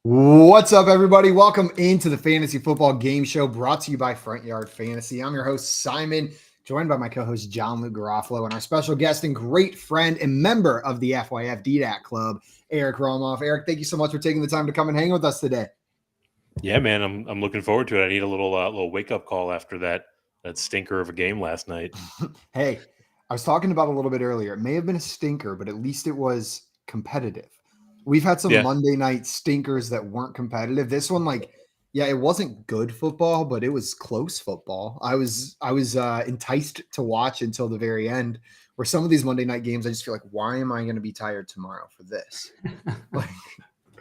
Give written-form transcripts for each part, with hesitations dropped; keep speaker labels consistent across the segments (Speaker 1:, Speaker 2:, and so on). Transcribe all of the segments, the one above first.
Speaker 1: What's up, everybody? Welcome into the Fantasy Football Game Show brought to you by Front Yard Fantasy. I'm your host, Simon, joined by my co-host, John Luke Garofalo, and our special guest and great friend and member of the FYF DDAC Club, Eric Romoff. Eric, thank you so much for taking the time to come and hang with us today.
Speaker 2: Yeah, man, I'm looking forward to it. I need a little wake up call after that stinker of a game last night.
Speaker 1: Hey, I was talking about a little bit earlier. It may have been a stinker, but at least it was competitive. We've had some Monday night stinkers that weren't competitive. This one, it wasn't good football, but it was close football. I was enticed to watch until the very end. Where some of these Monday night games, I just feel like, why am I going to be tired tomorrow for this?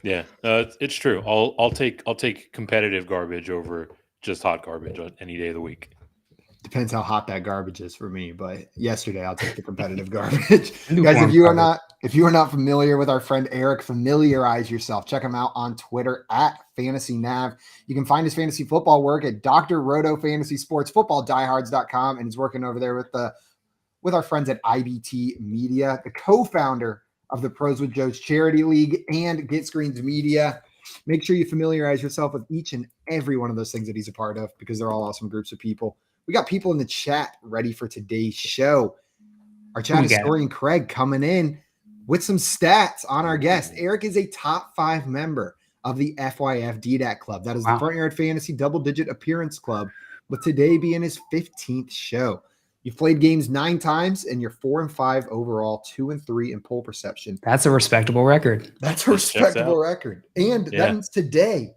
Speaker 2: Yeah, it's true. I'll take competitive garbage over just hot garbage on any day of the week.
Speaker 1: Depends how hot that garbage is for me, but yesterday I'll take the competitive garbage. Guys, if you are not familiar with our friend Eric, familiarize yourself. Check him out on Twitter at FantasyNav. You can find his fantasy football work at Dr. Roto Fantasy Sports Football Diehards.com, and he's working over there with our friends at IBT Media, the co-founder of the Pros with Joe's Charity League and Get Screens Media. Make sure you familiarize yourself with each and every one of those things that he's a part of because they're all awesome groups of people. We got people in the chat ready for today's show. Our chat historian Craig coming in with some stats on our guest. Eric is a top 5 member of the FYF DDAC Club. That is the Front Yard Fantasy double-digit appearance club, with today being his 15th show. You've played games 9 times, and you're 4-5 overall, 2-3 in poll perception.
Speaker 3: That's a respectable record.
Speaker 1: That's a respectable record. And that means today,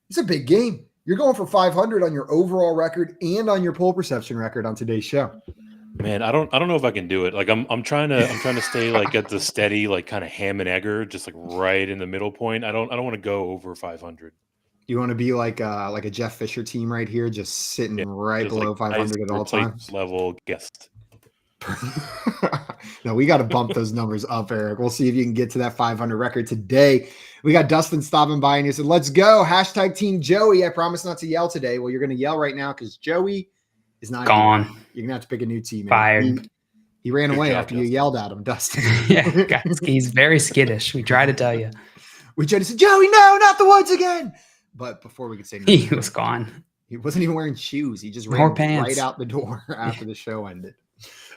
Speaker 1: it's a big game. You're going for 500 on your overall record and on your poll perception record on today's show.
Speaker 2: Man, I don't know if I can do it. Like I'm trying to stay like at the steady, like kind of ham and egger, just like right in the middle point. I don't want to go over 500.
Speaker 1: You want to be like a Jeff Fisher team right here, just sitting right below 500 at all times.
Speaker 2: Level guest.
Speaker 1: No, we got to bump those numbers up, Eric. We'll see if you can get to that 500 record today. We got Dustin stopping by and he said, let's go. Hashtag Team Joey. I promise not to yell today. Well, you're going to yell right now because Joey is not
Speaker 3: gone.
Speaker 1: You're going to have to pick a new team.
Speaker 3: Fired.
Speaker 1: He ran away after you yelled at him, Dustin.
Speaker 3: Yeah, guys, he's very skittish. We try to tell you.
Speaker 1: We tried to say, Joey, no, not the Woods again. But before we could say no,
Speaker 3: he was gone.
Speaker 1: He wasn't even wearing shoes. He just ran right out the door after the show ended.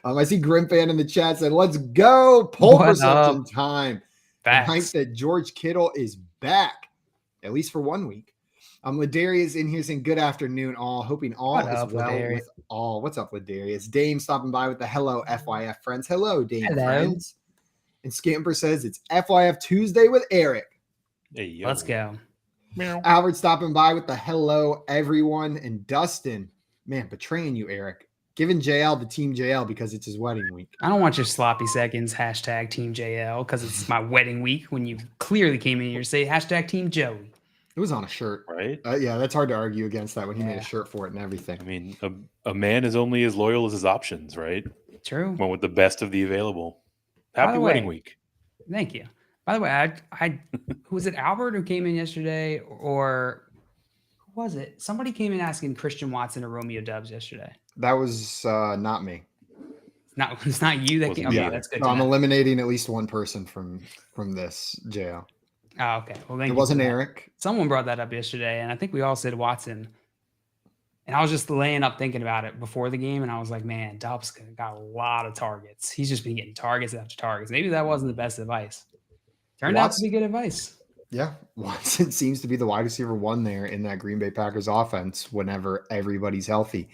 Speaker 1: I see Grimfan in the chat said, let's go. Poll perception time. Hype that George Kittle is back, at least for 1 week. Ladarius in here saying good afternoon, all. Hoping all is well with all. What's up, Ladarius? Dame stopping by with the hello FYF friends. Hello, Dame friends. And Scamper says it's FYF Tuesday with Eric.
Speaker 2: Hey,
Speaker 3: let's go.
Speaker 1: Albert stopping by with the hello, everyone. And Dustin, man, betraying you, Eric. Giving JL the Team JL because it's his wedding week.
Speaker 3: I don't want your sloppy seconds, hashtag Team JL, because it's my wedding week when you clearly came in here to say hashtag Team Joey.
Speaker 1: It was on a shirt.
Speaker 2: Right?
Speaker 1: Yeah, that's hard to argue against that when he made a shirt for it and everything.
Speaker 2: I mean, a man is only as loyal as his options, right?
Speaker 3: True.
Speaker 2: Went with the best of the available. Happy wedding week.
Speaker 3: Thank you. By the way, I was it Albert who came in yesterday, or who was it? Somebody came in asking Christian Watson or Romeo Doubs yesterday.
Speaker 1: That was not me.
Speaker 3: It's not you that came. Okay, that's good.
Speaker 1: No, I'm eliminating at least one person from this JL.
Speaker 3: Oh, okay. Well,
Speaker 1: it wasn't Eric.
Speaker 3: Someone brought that up yesterday, and I think we all said Watson. And I was just laying up thinking about it before the game, and I was like, man, Dobbs got a lot of targets. He's just been getting targets after targets. Maybe that wasn't the best advice. Turned out to be good advice.
Speaker 1: Yeah, Watson seems to be the wide receiver 1 there in that Green Bay Packers offense whenever everybody's healthy.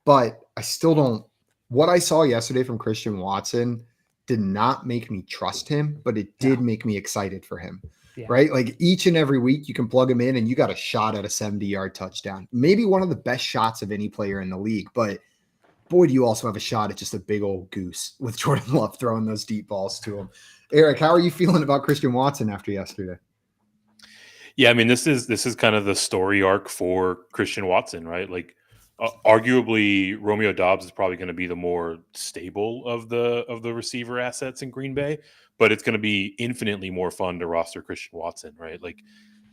Speaker 1: But I still don't – what I saw yesterday from Christian Watson did not make me trust him, but it did make me excited for him, right? Like each and every week you can plug him in and you got a shot at a 70-yard touchdown. Maybe one of the best shots of any player in the league, but boy, do you also have a shot at just a big old goose with Jordan Love throwing those deep balls to him. Eric, how are you feeling about Christian Watson after yesterday?
Speaker 2: Yeah, I mean, this is kind of the story arc for Christian Watson, right? Like, arguably, Romeo Doubs is probably going to be the more stable of the receiver assets in Green Bay, but it's going to be infinitely more fun to roster Christian Watson, right? Like,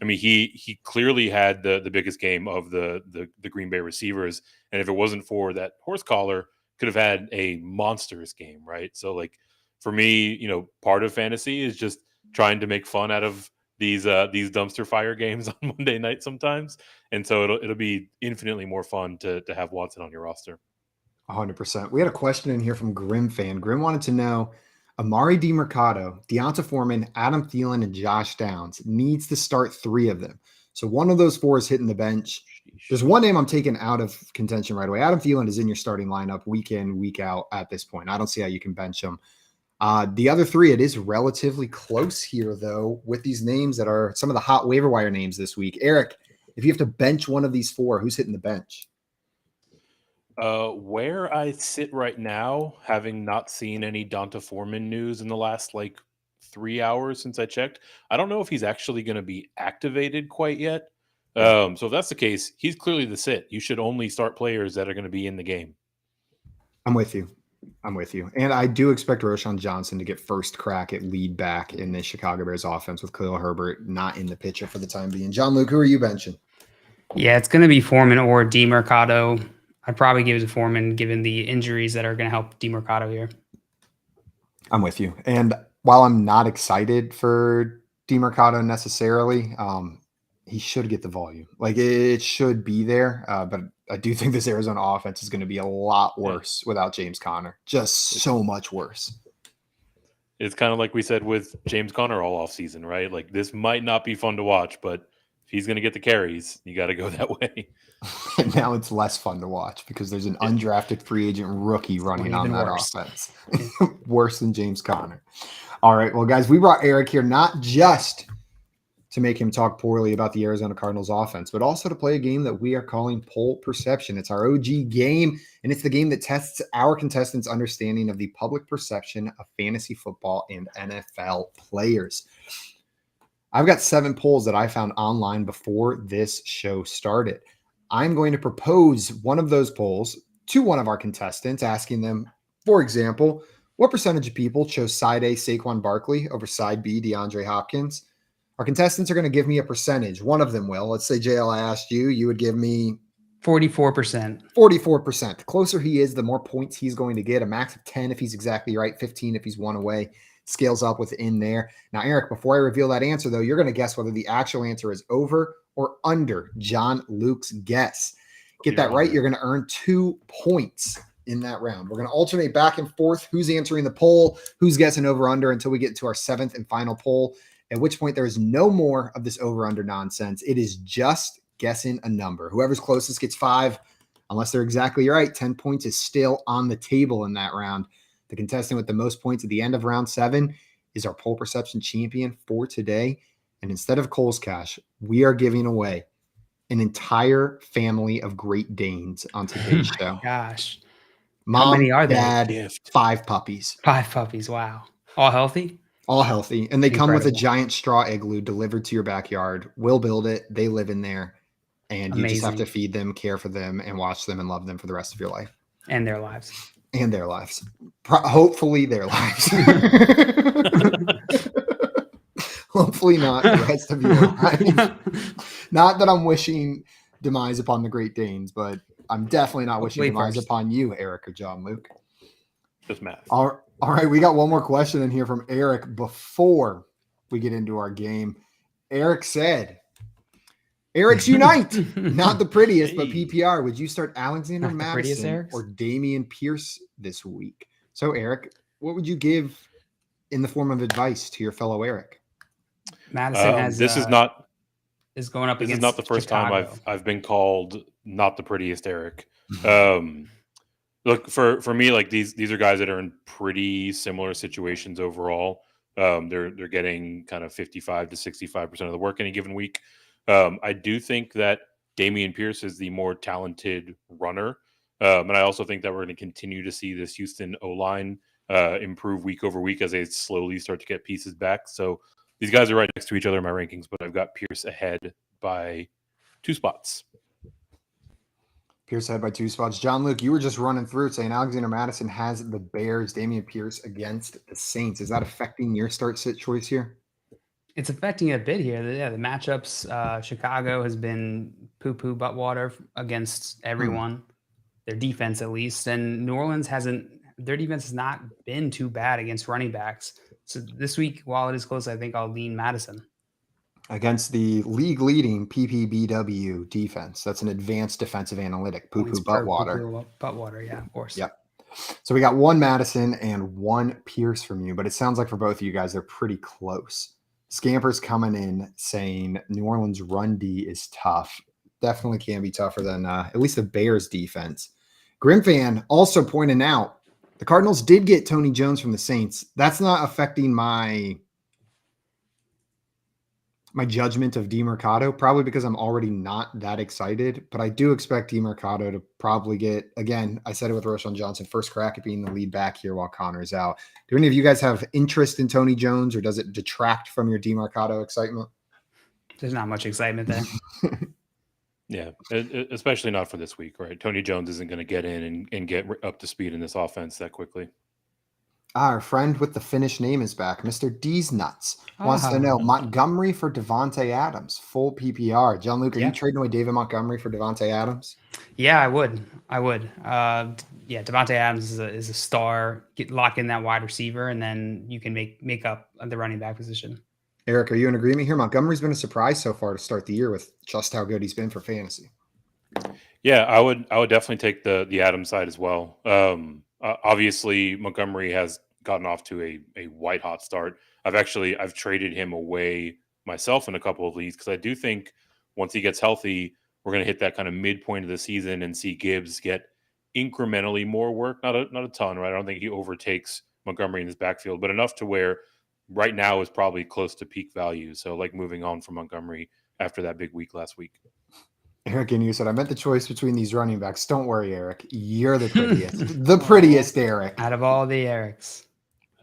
Speaker 2: I mean, he clearly had the biggest game of the Green Bay receivers, and if it wasn't for that horse collar, could have had a monstrous game, right? So, like, for me, part of fantasy is just trying to make fun out of these dumpster fire games on Monday night sometimes, and so it'll be infinitely more fun to have Watson on your roster.
Speaker 1: 100%. We had a question in here from Grim Fan. Grim wanted to know Amari DiMercato, Deonta Foreman, Adam Thielen, and Josh Downs needs to start 3 of them. So one of those 4 is hitting the bench. There's one name I'm taking out of contention right away. Adam Thielen is in your starting lineup week in, week out at this point. I don't see how you can bench him. The other 3, it is relatively close here, though, with these names that are some of the hot waiver wire names this week. Eric, if you have to bench one of these 4, who's hitting the bench?
Speaker 2: Where I sit right now, having not seen any Donta Foreman news in the last 3 hours since I checked, I don't know if he's actually going to be activated quite yet. So if that's the case, he's clearly the sit. You should only start players that are going to be in the game.
Speaker 1: I'm with you. And I do expect Roschon Johnson to get first crack at lead back in the Chicago Bears offense with Khalil Herbert not in the picture for the time being. John Luke, who are you benching?
Speaker 3: Yeah, it's going to be Foreman or DiMercato. I'd probably give it to Foreman given the injuries that are going to help DiMercato here.
Speaker 1: I'm with you. And while I'm not excited for DiMercato necessarily, he should get the volume. It should be there. But I do think this Arizona offense is going to be a lot worse without James Conner. Just so much worse.
Speaker 2: It's kind of like we said with James Conner all offseason, right? This might not be fun to watch, but if he's going to get the carries, you got to go that way.
Speaker 1: And now it's less fun to watch because there's an undrafted free agent rookie running on that offense. Worse than James Conner. All right. Well, guys, we brought Eric here not just to make him talk poorly about the Arizona Cardinals offense, but also to play a game that we are calling Poll Perception. It's our OG game, and it's the game that tests our contestants' understanding of the public perception of fantasy football and NFL players. I've got 7 polls that I found online before this show started. I'm going to propose one of those polls to one of our contestants, asking them, for example, what percentage of people chose side A Saquon Barkley over side B DeAndre Hopkins? Our contestants are going to give me a percentage. One of them will. Let's say, JL, I asked you, you would give me
Speaker 3: 44%.
Speaker 1: 44%. The closer he is, the more points he's going to get. A max of 10 if he's exactly right, 15 if he's 1 away. Scales up within there. Now, Eric, before I reveal that answer, though, you're going to guess whether the actual answer is over or under John Luke's guess. Get that right, you're going to earn 2 points in that round. We're going to alternate back and forth who's answering the poll, who's guessing over under until we get to our 7th and final poll, at which point there is no more of this over under nonsense. It is just guessing a number. Whoever's closest gets 5, unless they're exactly right. 10 points is still on the table in that round. The contestant with the most points at the end of round 7 is our Poll Perception champion for today. And instead of Cole's Cash, we are giving away an entire family of Great Danes on today's show.
Speaker 3: Gosh.
Speaker 1: Mom,
Speaker 3: how many are
Speaker 1: Dad,
Speaker 3: there?
Speaker 1: 5 puppies.
Speaker 3: 5 puppies. Wow. All healthy?
Speaker 1: All healthy. And they come with a
Speaker 3: Incredible.
Speaker 1: giant straw igloo delivered to your backyard. We'll build it. They live in there. And you just have to
Speaker 3: Amazing.
Speaker 1: feed them, care for them, and watch them and love them for the rest of your life.
Speaker 3: And their lives.
Speaker 1: And their lives. Hopefully their lives. Hopefully not the rest of your life. Not that I'm wishing demise upon the Great Danes, but I'm definitely not wishing demise upon you, Eric or John Luke.
Speaker 2: Just math.
Speaker 1: All right, we got one more question in here from Eric before we get into our game. Eric said, Eric's Unite, not the prettiest, but PPR. Would you start Alexander Mattison or Dameon Pierce this week? So, Eric, what would you give in the form of advice to your fellow Eric?
Speaker 3: Madison has is going up against.
Speaker 2: This is not the first
Speaker 3: Chicago.
Speaker 2: time I've been called not the prettiest Eric. Look, for me, these are guys that are in pretty similar situations overall. They're getting kind of 55 to 65% of the work any given week. I do think that Dameon Pierce is the more talented runner. And I also think that we're going to continue to see this Houston O-line improve week over week as they slowly start to get pieces back. So these guys are right next to each other in my rankings, but I've got Pierce ahead by 2 spots.
Speaker 1: Pierce ahead by 2 spots. John Luke, you were just running through it saying Alexander Mattison has the Bears, Dameon Pierce against the Saints. Is that affecting your start-sit choice here?
Speaker 3: It's affecting it a bit here. The matchups, Chicago has been poo-poo butt water against everyone, their defense at least. And New Orleans their defense has not been too bad against running backs. So this week, while it is close, I think I'll lean Madison.
Speaker 1: against the league leading PPBW defense. That's an advanced defensive analytic.
Speaker 3: Points
Speaker 1: Poo-poo
Speaker 3: per
Speaker 1: butt
Speaker 3: Buttwater. Yeah, of course.
Speaker 1: Yep. So we got one Madison and one Pierce from you, but it sounds like for both of you guys, they're pretty close. Scamper's coming in saying New Orleans run D is tough. Definitely can be tougher than at least the Bears defense. Grimfan also pointing out the Cardinals did get Tony Jones from the Saints. That's not affecting my judgment of DeMercado, probably because I'm already not that excited, but I do expect DeMercado to probably get, again, I said it with Roschon Johnson, first crack at being the lead back here while Connor's out. Do any of you guys have interest in Tony Jones, or does it detract from your DeMercado excitement?
Speaker 3: There's not much excitement there.
Speaker 2: Yeah, especially not for this week, right? Tony Jones isn't going to get in and get up to speed in this offense that quickly.
Speaker 1: Our friend with the Finnish name is back. Mr. D's Nuts wants to know Montgomery for Devontae Adams, full PPR. John Luke, are you trading away David Montgomery for Devontae Adams?
Speaker 3: Yeah, I would. Yeah, Devontae Adams is a star. Lock in that wide receiver, and then you can make up the running back position.
Speaker 1: Eric, are you in agreement here? Montgomery's been a surprise so far to start the year with just how good he's been for fantasy.
Speaker 2: Yeah, I would definitely take the Adams side as well. Obviously, Montgomery has gotten off to a white hot start. I've traded him away myself in a couple of leagues because I do think once he gets healthy, we're going to hit that kind of midpoint of the season and see Gibbs get incrementally more work. Not a ton, right? I don't think he overtakes Montgomery in his backfield, but enough to where right now is probably close to peak value. So like moving on from Montgomery after that big week last week.
Speaker 1: Eric and you said, I meant the choice between these running backs. Don't worry, Eric. You're the prettiest. The prettiest, Eric.
Speaker 3: Out of all the Erics.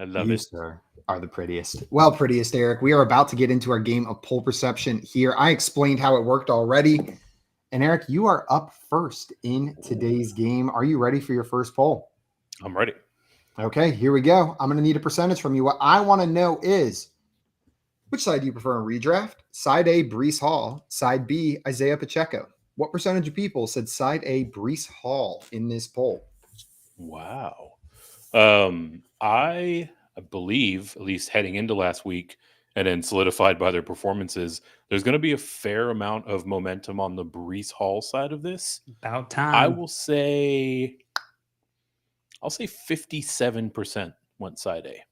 Speaker 2: I love
Speaker 1: you,
Speaker 2: it.
Speaker 1: Sir, are the prettiest. Well, prettiest, Eric. We are about to get into our game of poll perception here. I explained how it worked already. And Eric, you are up first in today's game. Are you ready for your first poll?
Speaker 2: I'm ready.
Speaker 1: Okay, here we go. I'm going to need a percentage from you. What I want to know is, which side do you prefer in redraft? Side A, Breece Hall. Side B, Isaiah Pacheco. What percentage of people said side A, Breece Hall in this poll?
Speaker 2: Wow. I believe, at least heading into last week and then solidified by their performances, there's going to be a fair amount of momentum on the Breece Hall side of this.
Speaker 3: About time.
Speaker 2: I'll say 57% went side A.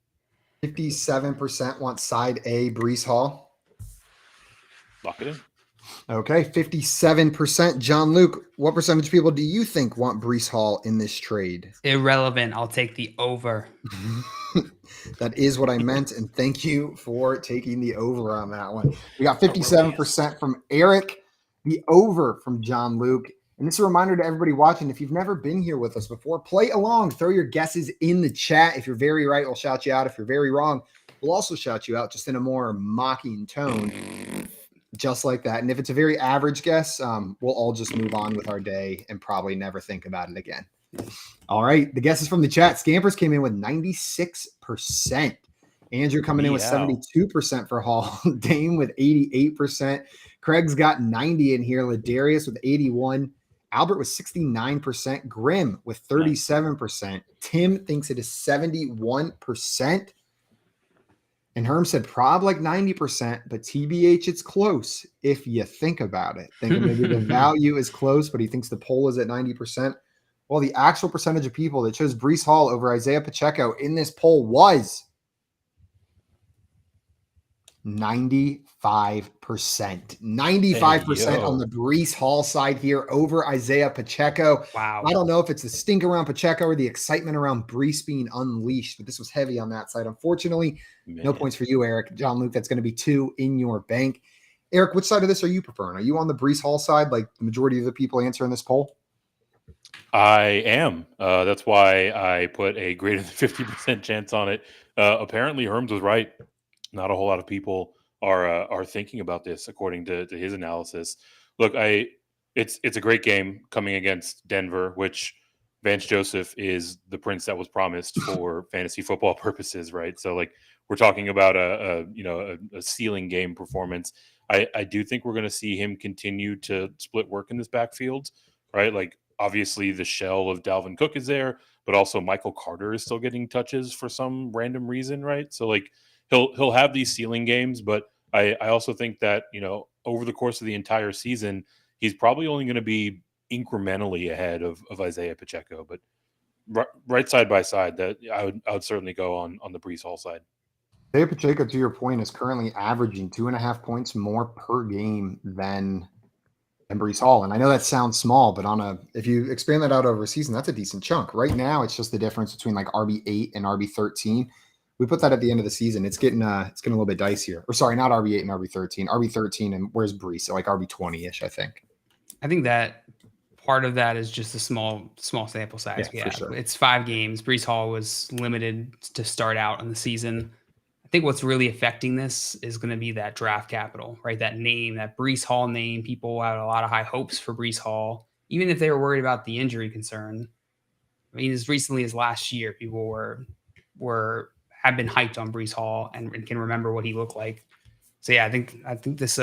Speaker 1: 57% want side A, Breece Hall.
Speaker 2: Lock it in.
Speaker 1: Okay, 57%. John Luke, what percentage of people do you think want Breece Hall in this trade?
Speaker 3: Irrelevant. I'll take the over.
Speaker 1: That is what I meant, and thank you for taking the over on that one. We got 57% from Eric, the over from John Luke. And it's a reminder to everybody watching, if you've never been here with us before, play along. Throw your guesses in the chat. If you're very right, we'll shout you out. If you're very wrong, we'll also shout you out, just in a more mocking tone, just like that. And if it's a very average guess, we'll all just move on with our day and probably never think about it again. All right, the guesses from the chat. Scampers came in with 96%. Andrew coming in with 72% for Hall. Dame with 88%. Craig's got 90 in here. Ladarius with 81. Albert with 69%. Grim with 37%. Tim thinks it is 71%. And Herm said probably like 90%, but TBH, it's close if you think about it. Thinking maybe the value is close, but he thinks the poll is at 90%. Well, the actual percentage of people that chose Breece Hall over Isaiah Pacheco in this poll was 95%. 95% on the Breece Hall side here over Isaiah Pacheco.
Speaker 3: Wow.
Speaker 1: I don't know if it's the stink around Pacheco or the excitement around Breece being unleashed, but this was heavy on that side. Unfortunately, no points for you, Eric. John Luke, that's going to be 2 in your bank. Eric, which side of this are you preferring? Are you on the Breece Hall side like the majority of the people answering this poll?
Speaker 2: I am. That's why I put a greater than 50% chance on it. Apparently, Herms was right. Not a whole lot of people are thinking about this, according to his analysis. Look, it's a great game coming against Denver, which Vance Joseph is the prince that was promised for fantasy football purposes, right? So, like, we're talking about a ceiling game performance. I do think we're going to see him continue to split work in this backfield, right? Like, obviously, the shell of Dalvin Cook is there, but also Michael Carter is still getting touches for some random reason, right? So, like, he'll have these ceiling games, but I also think that, over the course of the entire season, he's probably only going to be incrementally ahead of Isaiah Pacheco. But right side by side, that I would certainly go on the Brees Hall side.
Speaker 1: Isaiah Pacheco, to your point, is currently averaging 2.5 points more per game than Brees Hall. And I know that sounds small, but if you expand that out over a season, that's a decent chunk. Right now, it's just the difference between like RB8 and RB13. We put that at the end of the season. It's getting a little bit dicier. Or sorry, not RB8 and RB13. RB13 and where's Brees? So like RB20-ish, I think.
Speaker 3: I think that part of that is just a small sample size.
Speaker 1: Yeah, for sure.
Speaker 3: It's 5 games. Brees Hall was limited to start out in the season. I think what's really affecting this is going to be that draft capital, right? That name, that Brees Hall name. People had a lot of high hopes for Brees Hall, even if they were worried about the injury concern. I mean, as recently as last year, people have been hyped on Brees Hall and can remember what he looked like. So yeah, I think this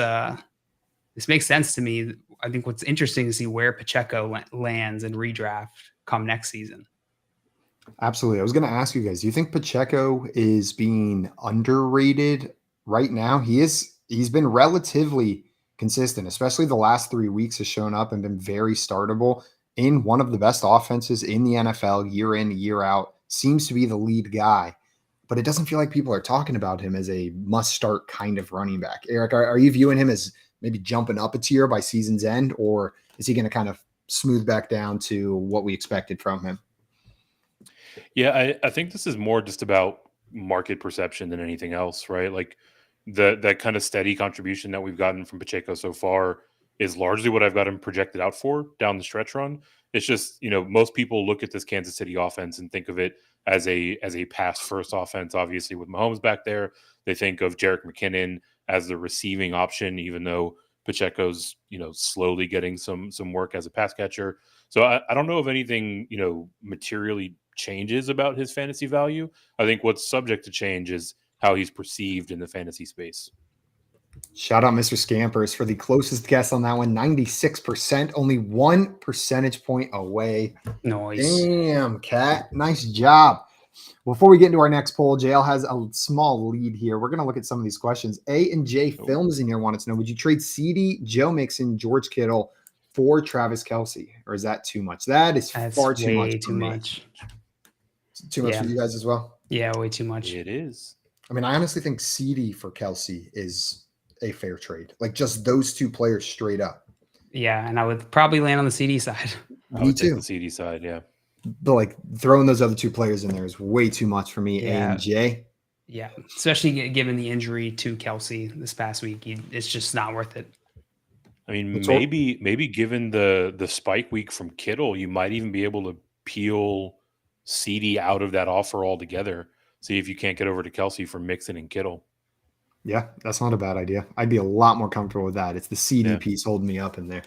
Speaker 3: makes sense to me. I think what's interesting to see where Pacheco lands in redraft come next season.
Speaker 1: Absolutely. I was going to ask you guys, do you think Pacheco is being underrated right now? He's been relatively consistent, especially the last 3 weeks has shown up and been very startable in one of the best offenses in the NFL year in, year out, seems to be the lead guy, but it doesn't feel like people are talking about him as a must start kind of running back. Eric, are you viewing him as maybe jumping up a tier by season's end, or is he going to kind of smooth back down to what we expected from him?
Speaker 2: Yeah, I think this is more just about market perception than anything else, right? Like that kind of steady contribution that we've gotten from Pacheco so far is largely what I've got him projected out for down the stretch run. It's just, most people look at this Kansas City offense and think of it as a pass first offense. Obviously, with Mahomes back there, they think of Jerick McKinnon as the receiving option, even though Pacheco's, slowly getting some work as a pass catcher. So I don't know if anything, materially changes about his fantasy value. I think what's subject to change is how he's perceived in the fantasy space.
Speaker 1: Shout out Mr. Scampers for the closest guess on that one. 96%, only 1 percentage point away.
Speaker 3: Nice.
Speaker 1: Damn, Cat. Nice job. Before we get into our next poll, JL has a small lead here. We're going to look at some of these questions. A and J Films in here wanted to know, would you trade CD, Joe Mixon, George Kittle for Travis Kelce? Or is that too much? That's far too much.
Speaker 3: Too much.
Speaker 1: Too much for you guys as well?
Speaker 3: Yeah, way too much.
Speaker 2: It is.
Speaker 1: I mean, I honestly think CD for Kelce is a fair trade. Like just those two players straight up.
Speaker 3: Yeah, and I would probably land on the CD side.
Speaker 2: Me too. Take the CD side, yeah.
Speaker 1: But like throwing those other two players in there is way too much for me.
Speaker 3: Yeah.
Speaker 1: A and J.
Speaker 3: Yeah, especially given the injury to Kelce this past week, it's just not worth it.
Speaker 2: I mean, maybe given the spike week from Kittle, you might even be able to peel CD out of that offer altogether. See if you can't get over to Kelce for Mixon and Kittle.
Speaker 1: Yeah, that's not a bad idea. I'd be a lot more comfortable with that. It's the CD piece holding me up in there.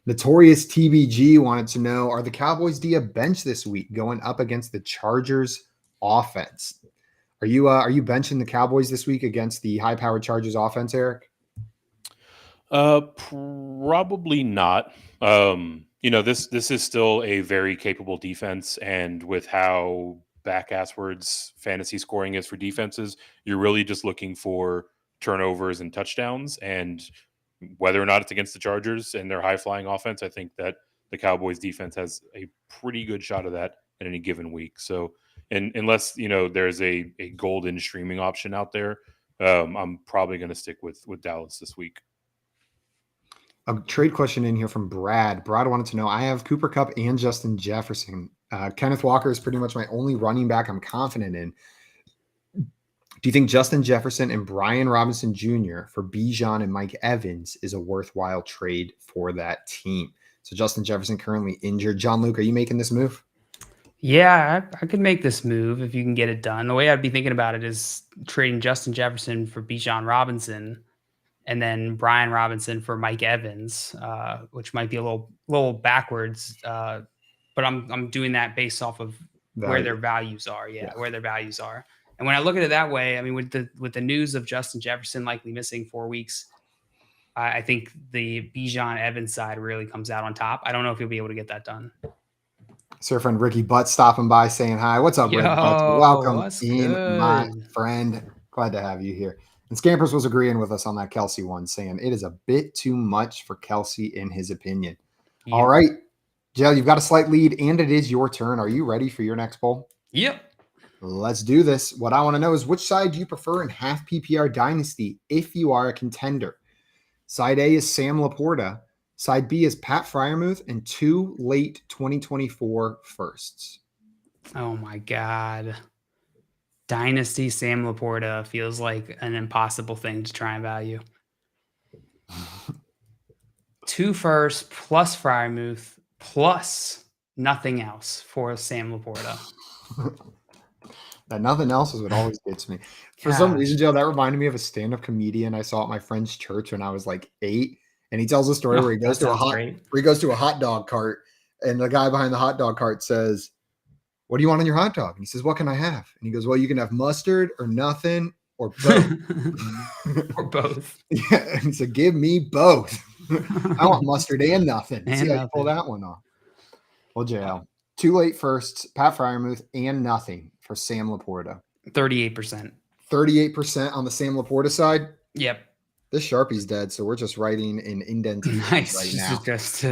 Speaker 1: Notorious TBG wanted to know, are the Cowboys D a bench this week going up against the Chargers offense? Are you benching the Cowboys this week against the high-powered Chargers offense, Eric?
Speaker 2: Probably not. This is still a very capable defense, and with how back-asswards fantasy scoring is for defenses, you're really just looking for turnovers and touchdowns, and whether or not it's against the Chargers and their high-flying offense, I think that the Cowboys defense has a pretty good shot of that in any given week. So, and unless, there's a golden streaming option out there, I'm probably going to stick with Dallas this week.
Speaker 1: A trade question in here from Brad. Brad wanted to know, I have Cooper Kupp and Justin Jefferson. Kenneth Walker is pretty much my only running back I'm confident in. Do you think Justin Jefferson and Brian Robinson Jr. for Bijan and Mike Evans is a worthwhile trade for that team? So Justin Jefferson currently injured. John Luke, are you making this move?
Speaker 3: Yeah, I could make this move if you can get it done. The way I'd be thinking about it is trading Justin Jefferson for Bijan Robinson and then Brian Robinson for Mike Evans, which might be a little backwards, but I'm doing that based off of where their values are. Yeah, where their values are. And when I look at it that way, I mean, with the news of Justin Jefferson likely missing 4 weeks, I think the Bijan Evans side really comes out on top. I don't know if he'll be able to get that done.
Speaker 1: Sir friend Ricky Butt stopping by saying hi. What's up, Rick Butts? Welcome in,
Speaker 3: good?
Speaker 1: my friend. Glad to have you here. And Scampers was agreeing with us on that Kelsey one, saying it is a bit too much for Kelsey in his opinion.
Speaker 3: Yep.
Speaker 1: All right, Jill, you've got a slight lead, and it is your turn. Are you ready for your next bowl?
Speaker 3: Yep.
Speaker 1: Let's do this. What I want to know is which side do you prefer in half PPR Dynasty if you are a contender? Side A is Sam Laporta. Side B is Pat Freiermuth and 2 late 2024 firsts.
Speaker 3: Oh my God. Dynasty Sam Laporta feels like an impossible thing to try and value. 2 firsts plus Freiermuth plus nothing else for Sam Laporta.
Speaker 1: That nothing else is what always gets me. For
Speaker 3: Gosh.
Speaker 1: some reason, Joe, that reminded me of a stand-up comedian I saw at my friend's church when I was like 8. And he tells a story where he goes to a hot dog cart, and the guy behind the hot dog cart says, "What do you want on your hot dog?" And he says, "What can I have?" And he goes, "Well, you can have mustard or nothing or both."
Speaker 3: Or both.
Speaker 1: Yeah. And he said, "Give me both." I want mustard and nothing.
Speaker 3: And
Speaker 1: See how you pull
Speaker 3: nothing.
Speaker 1: that one off. Well, JL, 2 late firsts, Pat Freiermuth, and nothing for Sam Laporta.
Speaker 3: 38%.
Speaker 1: 38% on the Sam Laporta side.
Speaker 3: Yep.
Speaker 1: This Sharpie's dead, so we're just writing in indentation
Speaker 3: Nice.
Speaker 1: right now.
Speaker 3: Just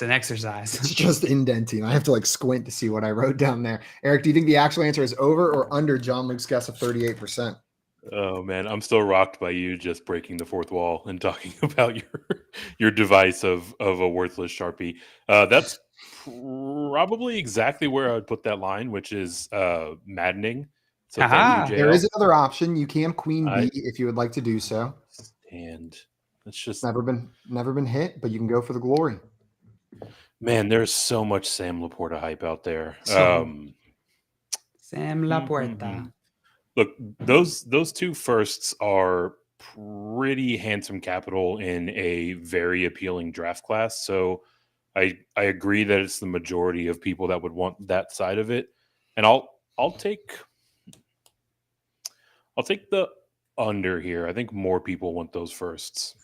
Speaker 3: an exercise.
Speaker 1: It's just indenting. I have to like squint to see what I wrote down there. Eric, do you think the actual answer is over or under John Luke's guess of 38%?
Speaker 2: Oh man, I'm still rocked by you just breaking the fourth wall and talking about your device of a worthless Sharpie. That's probably exactly where I would put that line, which is maddening. So thank you, JL.
Speaker 1: There is another option. You can queen B if you would like to do so.
Speaker 2: And it's just
Speaker 1: never been hit, but you can go for the glory.
Speaker 2: Man, there's so much Sam Laporta hype out there.
Speaker 3: Sam Laporta.
Speaker 2: Look, those 2 firsts are pretty handsome capital in a very appealing draft class. So I agree that it's the majority of people that would want that side of it. And I'll take the under here. I think more people want those firsts.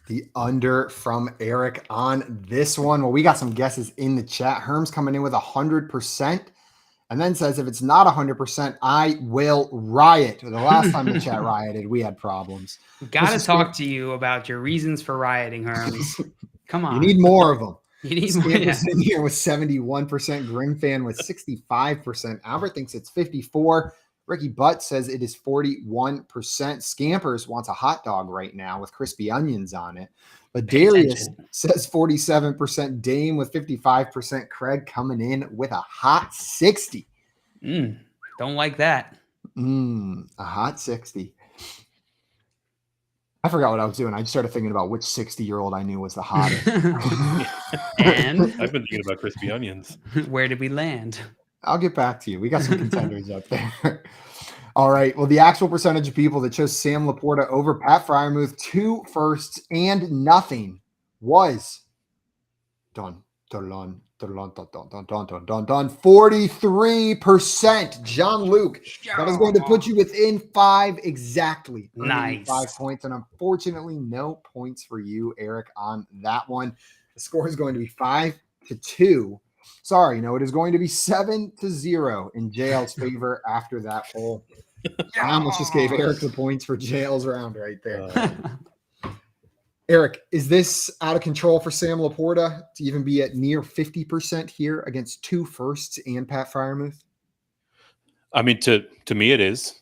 Speaker 1: The under from Eric on this one. Well, we got some guesses in the chat. Herm's coming in with 100%. And then says, if it's not 100%, I will riot. The last time the chat rioted, we had problems.
Speaker 3: Got to talk to you about your reasons for rioting, Herms. Come on.
Speaker 1: You need more of them.
Speaker 3: You need more. Yeah.
Speaker 1: In here with 71%. Grim fan with 65%. Albert thinks it's 54%. Ricky Butt says it is 41%. Scampers wants a hot dog right now with crispy onions on it. But Darius says 47%. Dame with 55%. Craig coming in with a hot 60.
Speaker 3: Don't like that.
Speaker 1: A hot 60. I forgot what I was doing. I just started thinking about which 60-year-old I knew was the hottest.
Speaker 3: And
Speaker 2: I've been thinking about crispy onions.
Speaker 3: Where did we land?
Speaker 1: I'll get back to you. We got some contenders up there. All right. Well, the actual percentage of people that chose Sam Laporta over Pat Freiermuth, 2 firsts and nothing, was 43%. John Luke. That is going to put you within 5 exactly.
Speaker 3: Nice.
Speaker 1: 5 points. And unfortunately, no points for you, Eric, on that one. The score is going to be 5-2. Sorry, no, it is going to be 7-0 in JL's favor after that poll. I almost just gave Eric the points for JL's round right there. Eric, is this out of control for Sam Laporta to even be at near 50% here against 2 firsts and Pat Freiermuth?
Speaker 2: I mean, to me, it is.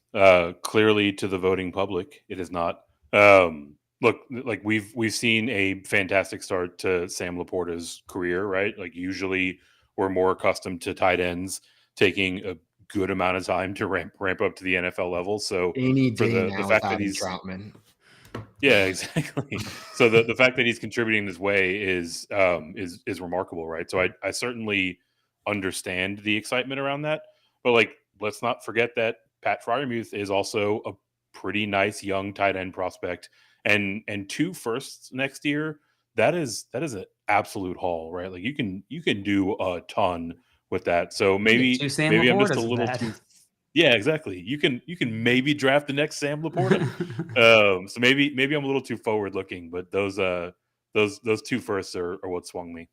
Speaker 2: Clearly, to the voting public, it is not. Look, like we've seen a fantastic start to Sam Laporta's career, right? Like usually we're more accustomed to tight ends taking a good amount of time to ramp up to the NFL level. So
Speaker 1: any
Speaker 2: for
Speaker 1: day
Speaker 2: the fact that he's
Speaker 1: Troutman.
Speaker 2: Yeah, exactly. So the fact that he's contributing this way is remarkable, right? So I certainly understand the excitement around that, but like let's not forget that Pat Freiermuth is also a pretty nice young tight end prospect, and 2 firsts next year. That is an absolute haul, right? Like you can do a ton with that. So maybe I'm just a little too. Yeah, exactly. You can maybe draft the next Sam Laporta. So maybe I'm a little too forward looking, but those 2 firsts are what swung me.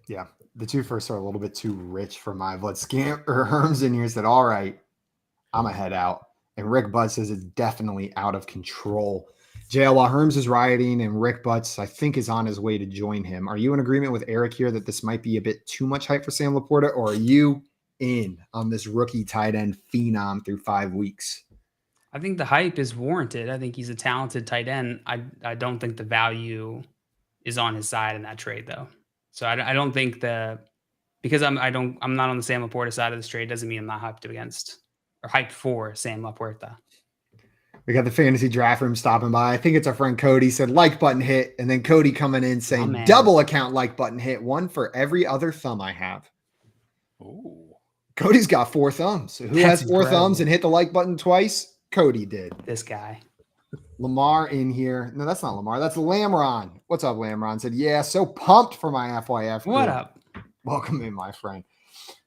Speaker 1: Yeah, the 2 firsts are a little bit too rich for my blood. Herms in here said, "All right, I'm a head out." And Rick Butts says it's definitely out of control. JL, while Herms is rioting and Rick Butts, I think, is on his way to join him. Are you in agreement with Eric here that this might be a bit too much hype for Sam Laporta, or are you in on this rookie tight end phenom through 5 weeks?
Speaker 3: I think the hype is warranted. I think he's a talented tight end. I don't think the value is on his side in that trade, though. So I don't think because I'm not on the Sam Laporta side of this trade doesn't mean I'm not hyped against or hyped for Sam Laporta.
Speaker 1: We got the fantasy draft room stopping by. I think it's our friend Cody said like button hit, and then Cody coming in saying double account like button hit, one for every other thumb I have.
Speaker 2: Ooh.
Speaker 1: Cody's got 4 thumbs. Who has 4 thumbs and hit the like button twice? Cody did.
Speaker 3: This guy.
Speaker 1: Lamar in here. No, that's not Lamar. That's Lamron. What's up, Lamron? Said, yeah, so pumped for my FYF group.
Speaker 3: What up?
Speaker 1: Welcome in, my friend.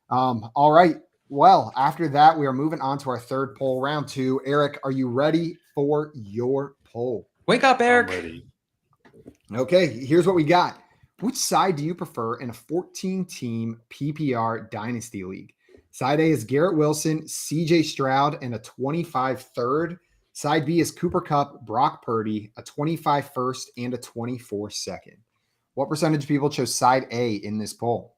Speaker 1: All right. Well, after that, we are moving on to our third poll, round 2. Eric, are you ready for your poll?
Speaker 3: Wake up, Eric.
Speaker 2: I'm ready.
Speaker 1: Okay, here's what we got. Which side do you prefer in a 14-team PPR dynasty league? Side A is Garrett Wilson, CJ Stroud, and a 25 third. Side B is Cooper Kupp, Brock Purdy, a 25 first, and a 24 second. What percentage of people chose side A in this poll?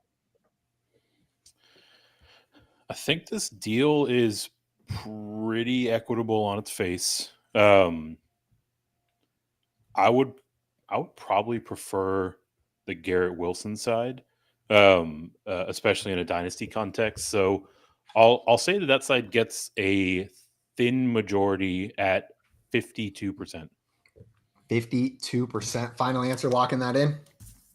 Speaker 2: I think this deal is pretty equitable on its face. I would probably prefer the Garrett Wilson side, especially in a dynasty context. So I'll say that side gets a thin majority at 52%.
Speaker 1: 52%. Final answer, locking that in?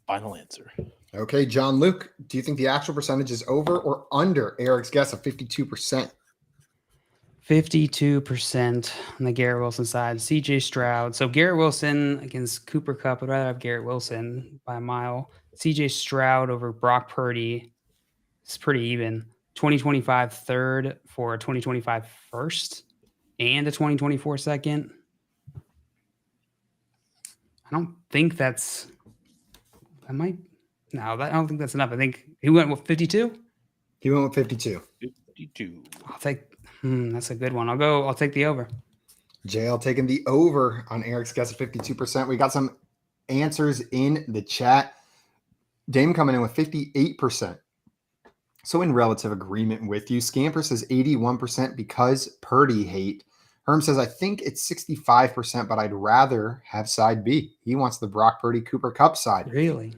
Speaker 1: Final answer. Okay, John Luke, do you think the actual percentage is over or under Eric's guess of 52%?
Speaker 3: 52% on the Garrett Wilson side. CJ Stroud. So Garrett Wilson against Cooper Kupp. I'd rather have Garrett Wilson by a mile. CJ Stroud over Brock Purdy. It's pretty even. 2025 third for a 2025 first and a 2024 second. I don't think that's. I don't think that's enough. I think he went with 52.
Speaker 1: He went with 52.
Speaker 2: 52.
Speaker 3: I'll take. That's a good one. I'll take the over.
Speaker 1: JL taking the over on Eric's guess of 52%. We got some answers in the chat. Dame coming in with 58%. So in relative agreement with you. Scamper says 81% because Purdy hate. Herm says, I think it's 65%, but I'd rather have side B. He wants the Brock Purdy Cooper Kupp side.
Speaker 3: Really?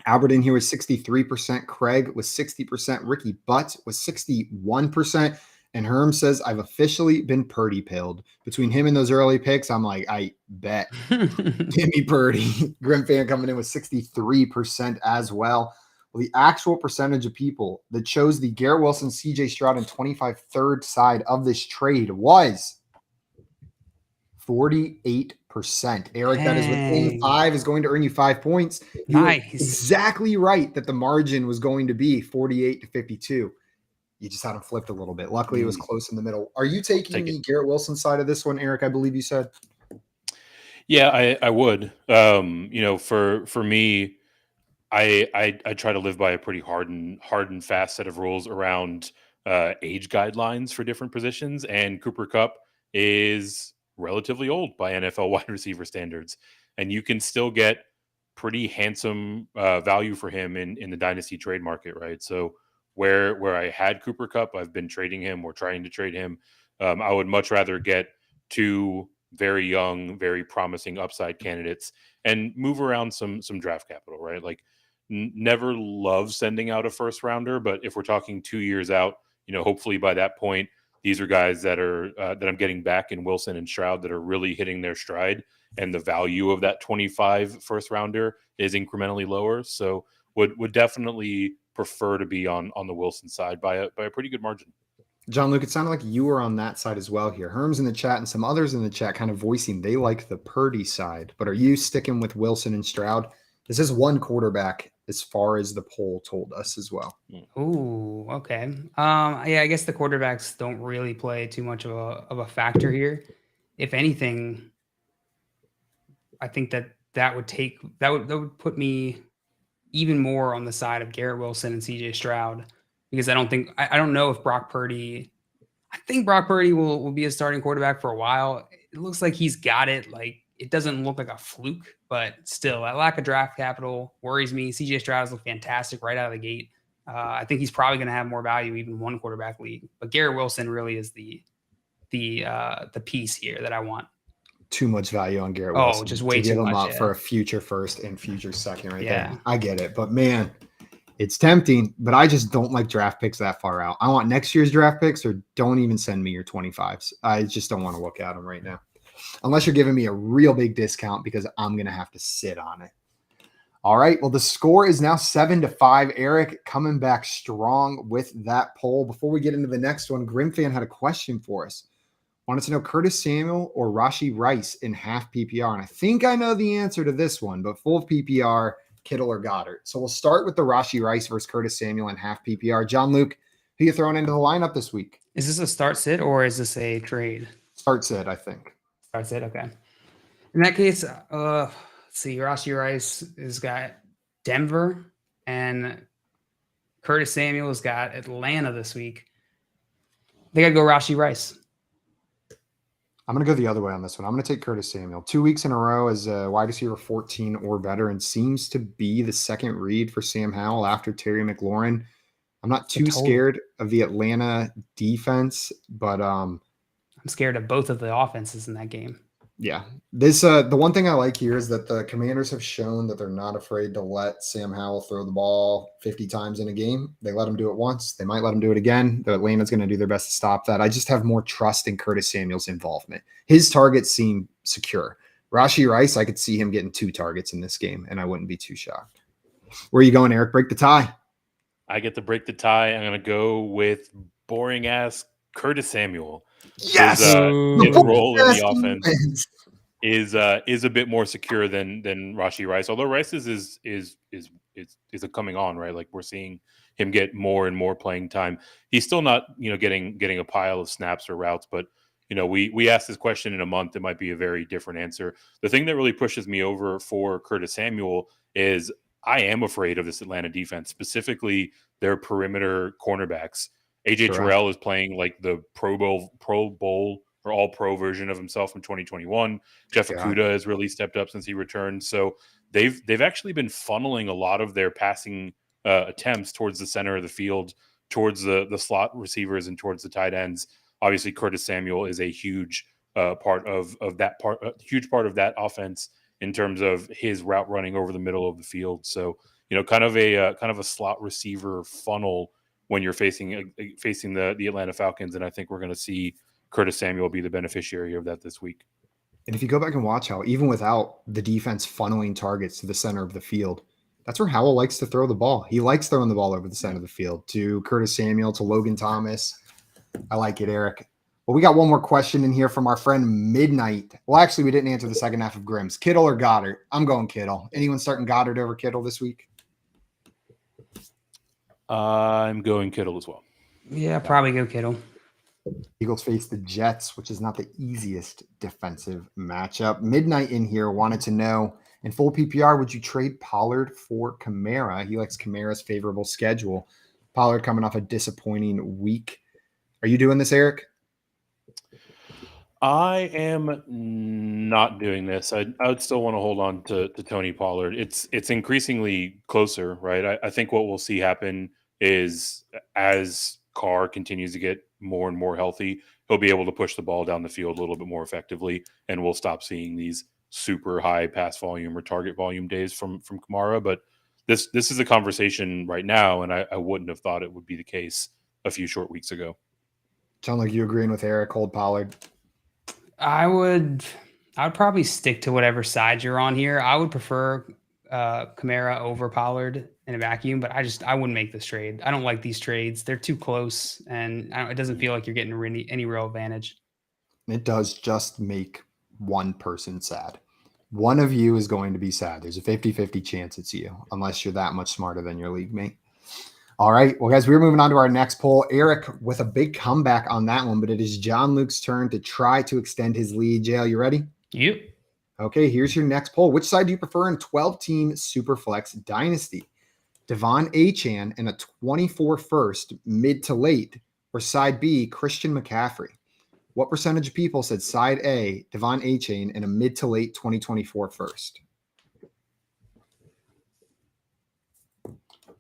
Speaker 1: Albert in here was 63%. Craig was 60%. Ricky Butts was 61%. And Herm says, I've officially been Purdy pilled. Between him and those early picks, I'm like, I bet. Give me Purdy. Grim Fan coming in with 63% as well. Well, the actual percentage of people that chose the Garrett Wilson, CJ Stroud, and 25 third side of this trade was 48%. Eric, that is within 5, is going to earn you 5 points. You were exactly right that the margin was going to be 48 to 52. You just had them flipped a little bit. Luckily, it was close in the middle. Are you taking the Garrett Wilson side of this one, Eric? I believe you said.
Speaker 2: Yeah, I would. For me, I try to live by a pretty hard and fast set of rules around age guidelines for different positions, and Cooper Kupp is relatively old by NFL wide receiver standards, and you can still get pretty handsome value for him in the dynasty trade market, right? So where I had Cooper Kupp, I've been trading him or trying to trade him. I would much rather get 2 very young, very promising upside candidates and move around some draft capital, right? Like never love sending out a first rounder, but if we're talking 2 years out, hopefully by that point, these are guys that are that I'm getting back in Wilson and Stroud that are really hitting their stride, and the value of that 25 first rounder is incrementally lower. So would definitely prefer to be on the Wilson side by a pretty good margin.
Speaker 1: John Luke, it sounded like you were on that side as well here. Herm's in the chat and some others in the chat kind of voicing they like the Purdy side, but are you sticking with Wilson and Stroud? This is one quarterback as far as the poll told us as well.
Speaker 3: Ooh, okay. Yeah, I guess the quarterbacks don't really play too much of a factor here. If anything, I think that would put me even more on the side of Garrett Wilson and CJ Stroud, because I don't know if Brock Purdy, I think Brock Purdy will be a starting quarterback for a while. It looks like he's got it. Like, it doesn't look like a fluke, but still, that lack of draft capital worries me. CJ Stroud has looked fantastic right out of the gate. I think he's probably going to have more value even one quarterback league. But Garrett Wilson really is the piece here that I want.
Speaker 1: Too much value on Garrett Wilson.
Speaker 3: Oh, just way
Speaker 1: to give
Speaker 3: too
Speaker 1: him
Speaker 3: much,
Speaker 1: up for a future first and future second right
Speaker 3: Yeah.
Speaker 1: there. I get it, but man, it's tempting, but I just don't like draft picks that far out. I want next year's draft picks, or don't even send me your 25s. I just don't want to look at them right now. Unless you're giving me a real big discount, because I'm going to have to sit on it. All right. Well, the score is now 7-5. Eric coming back strong with that poll. Before we get into the next one, Grimfan had a question for us. Wanted to know Curtis Samuel or Rashee Rice in half PPR. And I think I know the answer to this one, but full PPR, Kittle or Goddard. So we'll start with the Rashee Rice versus Curtis Samuel in half PPR. John Luke, who you throwing into the lineup this week?
Speaker 3: Is this a start sit or is this a trade?
Speaker 1: Start sit, I think.
Speaker 3: Start sit, okay. In that case, let's see. Rashee Rice has got Denver, and Curtis Samuel has got Atlanta this week. They got to go Rashee Rice.
Speaker 1: I'm going to go the other way on this one. I'm going to take Curtis Samuel. 2 weeks in a row as a wide receiver 14 or better, and seems to be the second read for Sam Howell after Terry McLaurin. I'm not too scared of the Atlanta defense, but I'm
Speaker 3: scared of both of the offenses in that game.
Speaker 1: Yeah. This the one thing I like here is that the Commanders have shown that they're not afraid to let Sam Howell throw the ball 50 times in a game. They let him do it once. They might let him do it again. Atlanta's going to do their best to stop that. I just have more trust in Curtis Samuel's involvement. His targets seem secure. Rashee Rice, I could see him getting 2 targets in this game, and I wouldn't be too shocked. Where are you going, Eric? Break the tie.
Speaker 2: I get to break the tie. I'm going to go with boring-ass Curtis Samuel.
Speaker 1: Yes,
Speaker 2: his role in the offense is a bit more secure than Rashee Rice. Although Rice is a coming on, right? Like, we're seeing him get more and more playing time. He's still not, getting a pile of snaps or routes, but we asked this question in a month, it might be a very different answer. The thing that really pushes me over for Curtis Samuel is I am afraid of this Atlanta defense, specifically their perimeter cornerbacks. AJ Terrell is playing like the Pro Bowl or all pro version of himself in 2021. Jeff Okudah has really stepped up since he returned. So they've actually been funneling a lot of their passing attempts towards the center of the field, towards the slot receivers and towards the tight ends. Obviously, Curtis Samuel is a huge part of that offense in terms of his route running over the middle of the field. So, kind of a slot receiver funnel when you're facing the Atlanta Falcons. And I think we're going to see Curtis Samuel be the beneficiary of that this week.
Speaker 1: And if you go back and watch how, even without the defense funneling targets to the center of the field, that's where Howell likes to throw the ball. He likes throwing the ball over the center of the field to Curtis Samuel, to Logan Thomas. I like it, Eric. Well, we got one more question in here from our friend Midnight. Well, actually, we didn't answer the second half of Grimm's. Kittle or Goddard? I'm going Kittle. Anyone starting Goddard over Kittle this week?
Speaker 2: I'm going Kittle as well.
Speaker 3: Yeah, probably go Kittle.
Speaker 1: Eagles face the Jets, which is not the easiest defensive matchup. Midnight in here wanted to know, in full PPR, would you trade Pollard for Kamara? He likes Kamara's favorable schedule. Pollard coming off a disappointing week. Are you doing this, Eric?
Speaker 2: I am not doing this. I would still want to hold on to Tony Pollard. It's increasingly closer, right? I think what we'll see happen is as Carr continues to get more and more healthy, he'll be able to push the ball down the field a little bit more effectively, and we'll stop seeing these super high pass volume or target volume days from Kamara. But this is a conversation right now, and I wouldn't have thought it would be the case a few short weeks ago.
Speaker 1: Sound like you agreeing with Eric, hold Pollard?
Speaker 3: I would probably stick to whatever side you're on here. I would prefer Kamara over Pollard in a vacuum, but I wouldn't make this trade. I don't like these trades. They're too close, and it doesn't feel like you're getting any real advantage.
Speaker 1: It does just make one person sad. One of you is going to be sad. There's a 50-50 chance it's you, unless you're that much smarter than your league mate. All right. Well, guys, we're moving on to our next poll. Eric with a big comeback on that one, but it is John Luke's turn to try to extend his lead. JL, you ready?
Speaker 3: Yep.
Speaker 1: Okay, here's your next poll. Which side do you prefer in 12-team Superflex Dynasty? Devon Achane and a 24 first mid to late or side B, Christian McCaffrey? What percentage of people said side A, Devon Achane, and a mid to late 2024 first?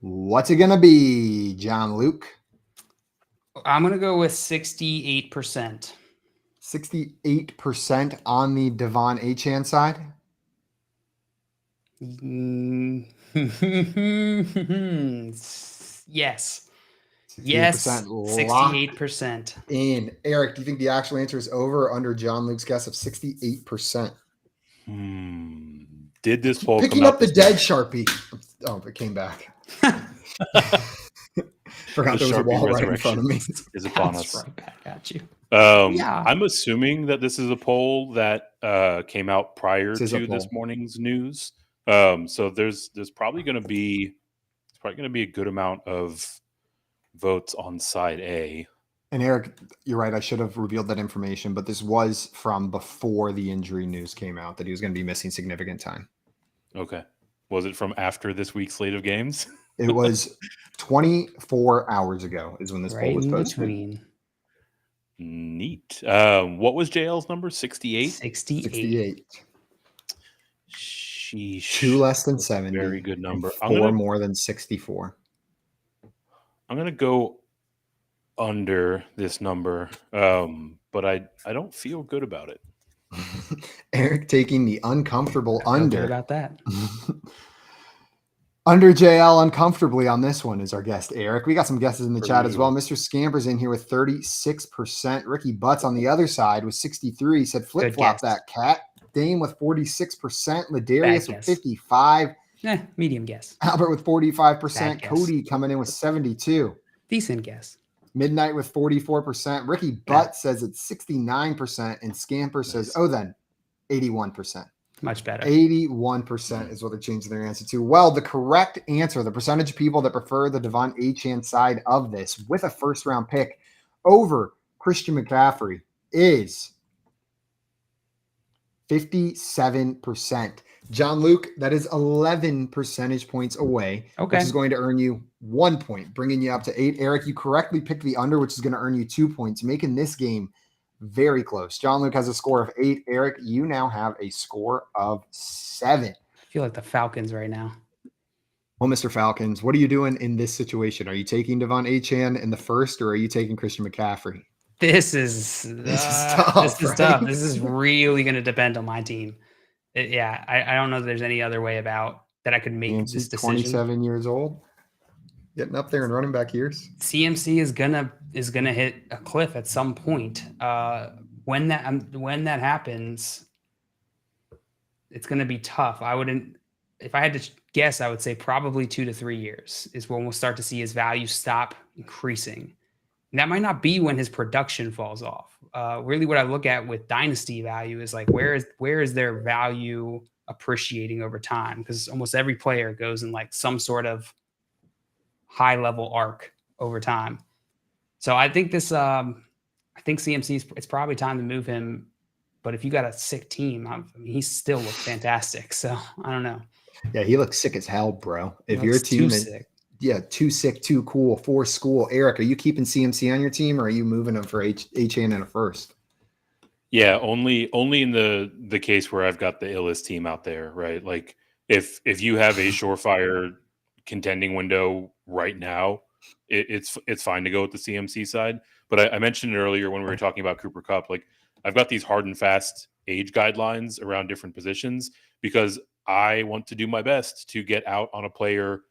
Speaker 1: What's it going to be, John Luke?
Speaker 3: I'm going to go with 68%.
Speaker 1: 68% on the Devon Achane side?
Speaker 3: Yes.
Speaker 1: 68%
Speaker 3: Yes,
Speaker 1: locked
Speaker 3: 68%.
Speaker 1: in. Eric, do you think the actual answer is over or under John Luke's guess of 68%?
Speaker 2: Did this poll
Speaker 1: Picking
Speaker 2: come
Speaker 1: up
Speaker 2: out
Speaker 1: the
Speaker 2: this
Speaker 1: dead
Speaker 2: morning?
Speaker 1: Sharpie. Oh, it came back. Forgot
Speaker 2: The
Speaker 1: there was a
Speaker 2: Sharpie
Speaker 1: wall right in front of me.
Speaker 2: is upon
Speaker 3: That's
Speaker 2: us.
Speaker 3: right back at you.
Speaker 2: Yeah. I'm assuming that this is a poll that came out prior to this morning's news. So there's probably going to be a good amount of votes on side A.
Speaker 1: And Eric, you're right. I should have revealed that information, but this was from before the injury news came out that he was going to be missing significant time.
Speaker 2: Okay. Was it from after this week's slate of games?
Speaker 1: It was 24 hours ago is when this poll was posted.
Speaker 3: Between.
Speaker 2: Neat. What was JL's number? 68?
Speaker 3: 68.
Speaker 2: Sheesh.
Speaker 1: 2 less than 70.
Speaker 2: Very good number.
Speaker 1: 4 more than 64.
Speaker 2: I'm going to go under this number, but I don't feel good about it.
Speaker 1: Eric taking the uncomfortable under.
Speaker 3: Good about that.
Speaker 1: Under JL uncomfortably on this one is our guest, Eric. We got some guesses in the chat as well. Mr. Scamper's in here with 36%. Ricky Butts on the other side with 63. He said flip-flop that cat. Dame with 46%. Ladarius with 55.
Speaker 3: Medium guess.
Speaker 1: Albert with 45%. Cody coming in with 72.
Speaker 3: Decent guess.
Speaker 1: Midnight with 44%. Ricky Butts says it's 69%. And Scamper says, 81%.
Speaker 3: Much better.
Speaker 1: 81% is what they're changing their answer to. Well, the correct answer, the percentage of people that prefer the Devon Achane side of this with a first-round pick over Christian McCaffrey is 57%. John Luke, that is 11 percentage points away, which is going to earn you 1 point, bringing you up to 8. Eric, you correctly picked the under, which is going to earn you 2 points, making this game very close. John Luke has a score of 8. Eric, you now have a score of 7.
Speaker 3: I feel like the Falcons right now.
Speaker 1: Well, Mr. Falcons, what are you doing in this situation? Are you taking Devon Achane in the first, or are you taking Christian McCaffrey?
Speaker 3: This is tough. This is really going to depend on my team. I don't know that there's any other way about that I could make this decision.
Speaker 1: 27 years old, getting up there in running back years.
Speaker 3: CMC is gonna hit a cliff at some point. When that happens, it's gonna be tough. If I had to guess, I would say probably 2 to 3 years is when we'll start to see his value stop increasing. And that might not be when his production falls off. Really what I look at with dynasty value is like, where is their value appreciating over time? Because almost every player goes in like some sort of high level arc over time. So I think CMC, it's probably time to move him. But if you got a sick team, he still looks fantastic. So I don't know.
Speaker 1: Yeah, he looks sick as hell, bro. If your team is sick. Yeah, too sick, too cool, for school. Eric, are you keeping CMC on your team, or are you moving him for Achane in a first?
Speaker 2: Yeah, only in the case where I've got the illest team out there, right? Like if you have a surefire contending window right now, it's fine to go with the CMC side. But I mentioned it earlier when we were talking about Cooper Kupp. Like I've got these hard and fast age guidelines around different positions because I want to do my best to get out on a player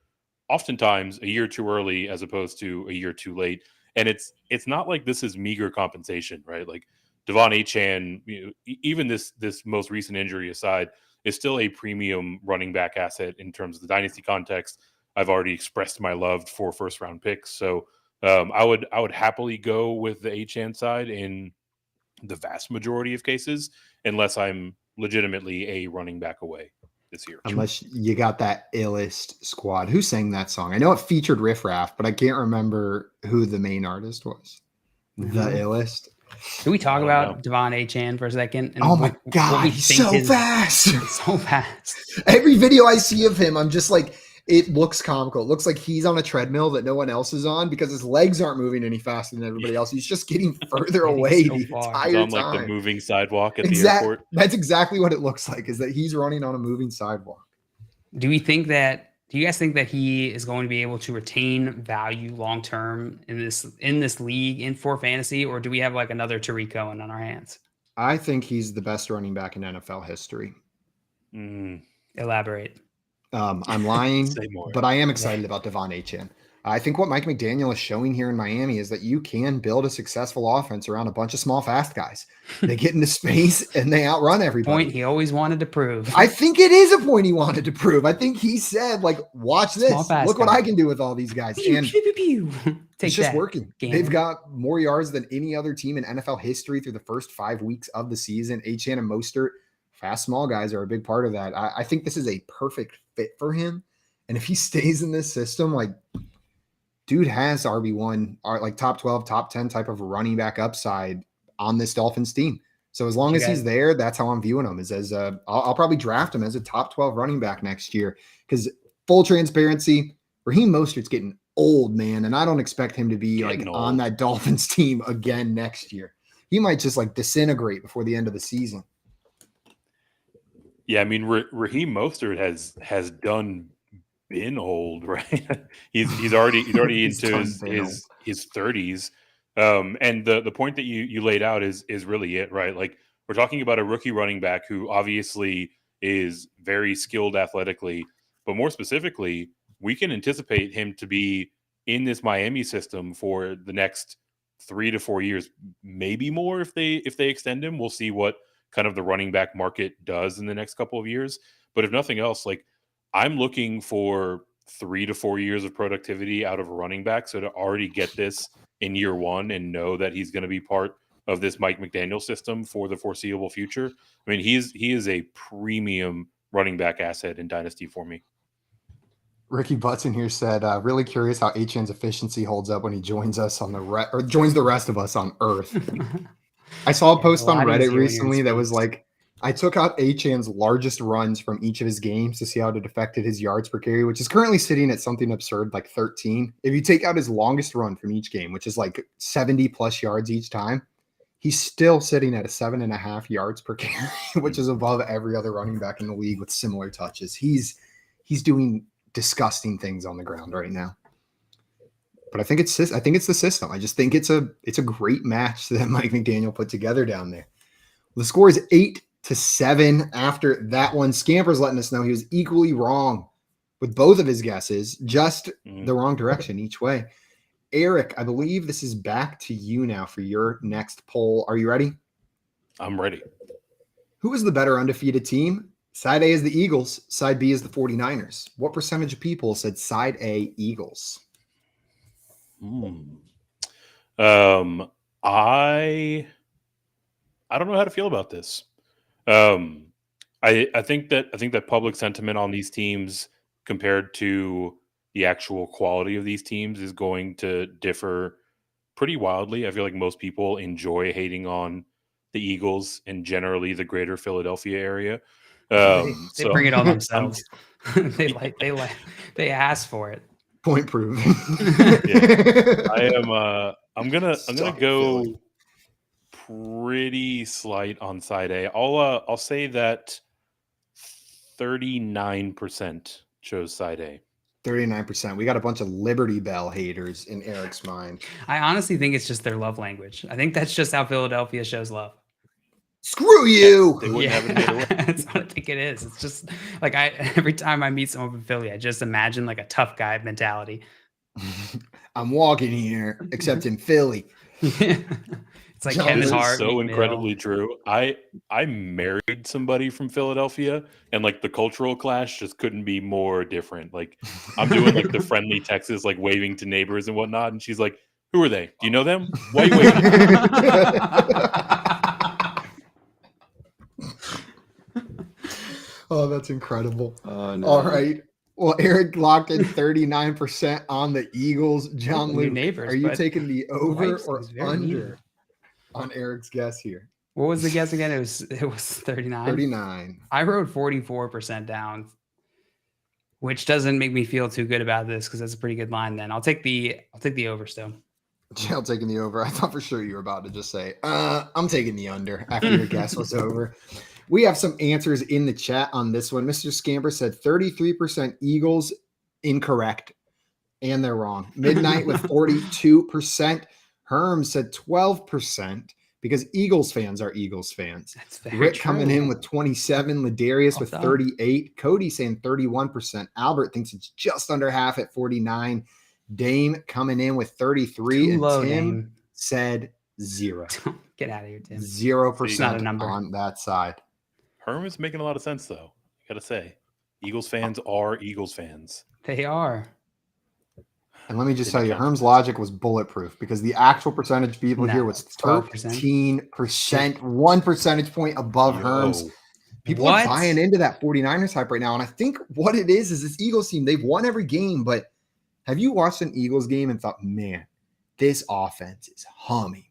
Speaker 2: oftentimes a year too early as opposed to a year too late. And it's not like this is meager compensation, right? Like Devon Achane, even this most recent injury aside, is still a premium running back asset in terms of the dynasty context. I've already expressed my love for first round picks. So I would happily go with the Achane side in the vast majority of cases, unless I'm legitimately a running back away this year.
Speaker 1: Unless you got that illest squad. Who sang that song? I know it featured Riff Raff, but I can't remember who the main artist was. The illest.
Speaker 3: Can we talk about Devon Achane for a second? And
Speaker 1: oh my God, he's so fast.
Speaker 3: So fast.
Speaker 1: Every video I see of him, I'm just like, It looks comical. It looks like he's on a treadmill that no one else is on because his legs aren't moving any faster than everybody else. He's just getting further away the entire
Speaker 2: He's on
Speaker 1: time.
Speaker 2: like the moving sidewalk at the airport.
Speaker 1: That's exactly what it looks like, is that he's running on a moving sidewalk.
Speaker 3: Do you guys think that he is going to be able to retain value long term in this league in for fantasy, or do we have like another Tariq Cohen on our hands?
Speaker 1: I think he's the best running back in NFL history.
Speaker 3: Elaborate.
Speaker 1: I'm lying, but I am excited about Devon Achane. I think what Mike McDaniel is showing here in Miami is that you can build a successful offense around a bunch of small, fast guys. They get into space and they outrun everybody.
Speaker 3: Point he always wanted to prove.
Speaker 1: I think it is a point he wanted to prove. I think he said, like, watch this. Look what I can do with all these guys. And it's just working. They've got more yards than any other team in NFL history through the first 5 weeks of the season. Achane and Mostert, fast, small guys are a big part of that. I think this is a perfect fit for him. And if he stays in this system, like, dude has RB1, like top 12, top 10 type of running back upside on this Dolphins team. So as long as he's there, that's how I'm viewing him. Is as I'll probably draft him as a top 12 running back next year. Because full transparency, Raheem Mostert's getting old, man, and I don't expect him to be on that Dolphins team again next year. He might just like disintegrate before the end of the season.
Speaker 2: Yeah, I mean, Raheem Mostert has been old, right? he's already into his 30s. And the point that you laid out is really it, right? Like, we're talking about a rookie running back who obviously is very skilled athletically, but more specifically, we can anticipate him to be in this Miami system for the next 3 to 4 years, maybe more if they extend him. We'll see what kind of the running back market does in the next couple of years. But if nothing else, like, I'm looking for 3 to 4 years of productivity out of a running back. So to already get this in year one and know that he's going to be part of this Mike McDaniel system for the foreseeable future. I mean, he is a premium running back asset in Dynasty for me.
Speaker 1: Ricky Butson here said, really curious how Achane's efficiency holds up when he joins us on or joins the rest of us on Earth. I saw a post on Reddit recently that was like, I took out Achane's largest runs from each of his games to see how it affected his yards per carry, which is currently sitting at something absurd like 13. If you take out his longest run from each game, which is like 70 plus yards each time, he's still sitting at a 7.5 yards per carry, which is above every other running back in the league with similar touches. He's doing disgusting things on the ground right now. But I think it's the system. I just think it's a great match that Mike McDaniel put together down there. The score is 8-7 after that one. Scamper's letting us know he was equally wrong with both of his guesses, just the wrong direction each way. Eric, I believe this is back to you now for your next poll. Are you ready?
Speaker 2: I'm ready.
Speaker 1: Who is the better undefeated team? Side A is the Eagles. Side B is the 49ers. What percentage of people said side A Eagles?
Speaker 2: I don't know how to feel about this. I think that public sentiment on these teams compared to the actual quality of these teams is going to differ pretty wildly. I feel like most people enjoy hating on the Eagles and generally the greater Philadelphia area.
Speaker 3: They bring it on themselves. They ask for it.
Speaker 1: Point proven.
Speaker 2: Yeah. I'm gonna go Philly. Pretty slight on side A. I'll say that 39% chose side A.
Speaker 1: 39%. We got a bunch of Liberty Bell haters in Eric's mind.
Speaker 3: I honestly think it's just their love language. I think that's just how Philadelphia shows love.
Speaker 1: Screw you.
Speaker 2: They wouldn't have it made away.
Speaker 3: That's what I think it is. It's just like every time I meet someone from Philly, I just imagine like a tough guy mentality.
Speaker 1: I'm walking here, except in Philly.
Speaker 3: It's like Kevin Hart.
Speaker 2: So incredibly true. I married somebody from Philadelphia, and like the cultural clash just couldn't be more different. Like, I'm doing like the friendly Texas, like waving to neighbors and whatnot, and she's like, "Who are they? Do you know them? Why are you waving?"
Speaker 1: Oh, that's incredible.
Speaker 4: Oh, no.
Speaker 1: All right. Well, Eric locked in 39% on the Eagles. John Luke,
Speaker 3: neighbors,
Speaker 1: are you taking the over or under
Speaker 3: even
Speaker 1: on Eric's guess here?
Speaker 3: What was the guess again? It was 39.
Speaker 1: 39.
Speaker 3: I wrote 44% down. which doesn't make me feel too good about this because that's a pretty good line. Then I'll take the over still.
Speaker 1: Jail taking the over. I thought for sure you were about to just say, I'm taking the under after your guess was over. We have some answers in the chat on this one. Mr. Scamper said 33% Eagles, incorrect. And they're wrong. Midnight with 42%. Herm said 12% because Eagles fans are Eagles fans.
Speaker 3: That's very
Speaker 1: Rick
Speaker 3: true.
Speaker 1: coming in with 27. Ladarius with 38. Cody saying 31%. Albert thinks it's just under half at 49. Dame coming in with 33.
Speaker 3: Too low,
Speaker 1: and Tim
Speaker 3: Dame.
Speaker 1: said 0.
Speaker 3: Get out of here, Tim.
Speaker 1: 0% on that side.
Speaker 2: Herm is making a lot of sense, though. I gotta say, Eagles fans are Eagles fans.
Speaker 3: They are.
Speaker 1: And let me just tell you, Herm's logic was bulletproof because the actual percentage of people here was 13%, 1 percentage point above Herm's. People are buying into that 49ers hype right now. And I think what it is this Eagles team, they've won every game, but have you watched an Eagles game and thought, man, this offense is humming?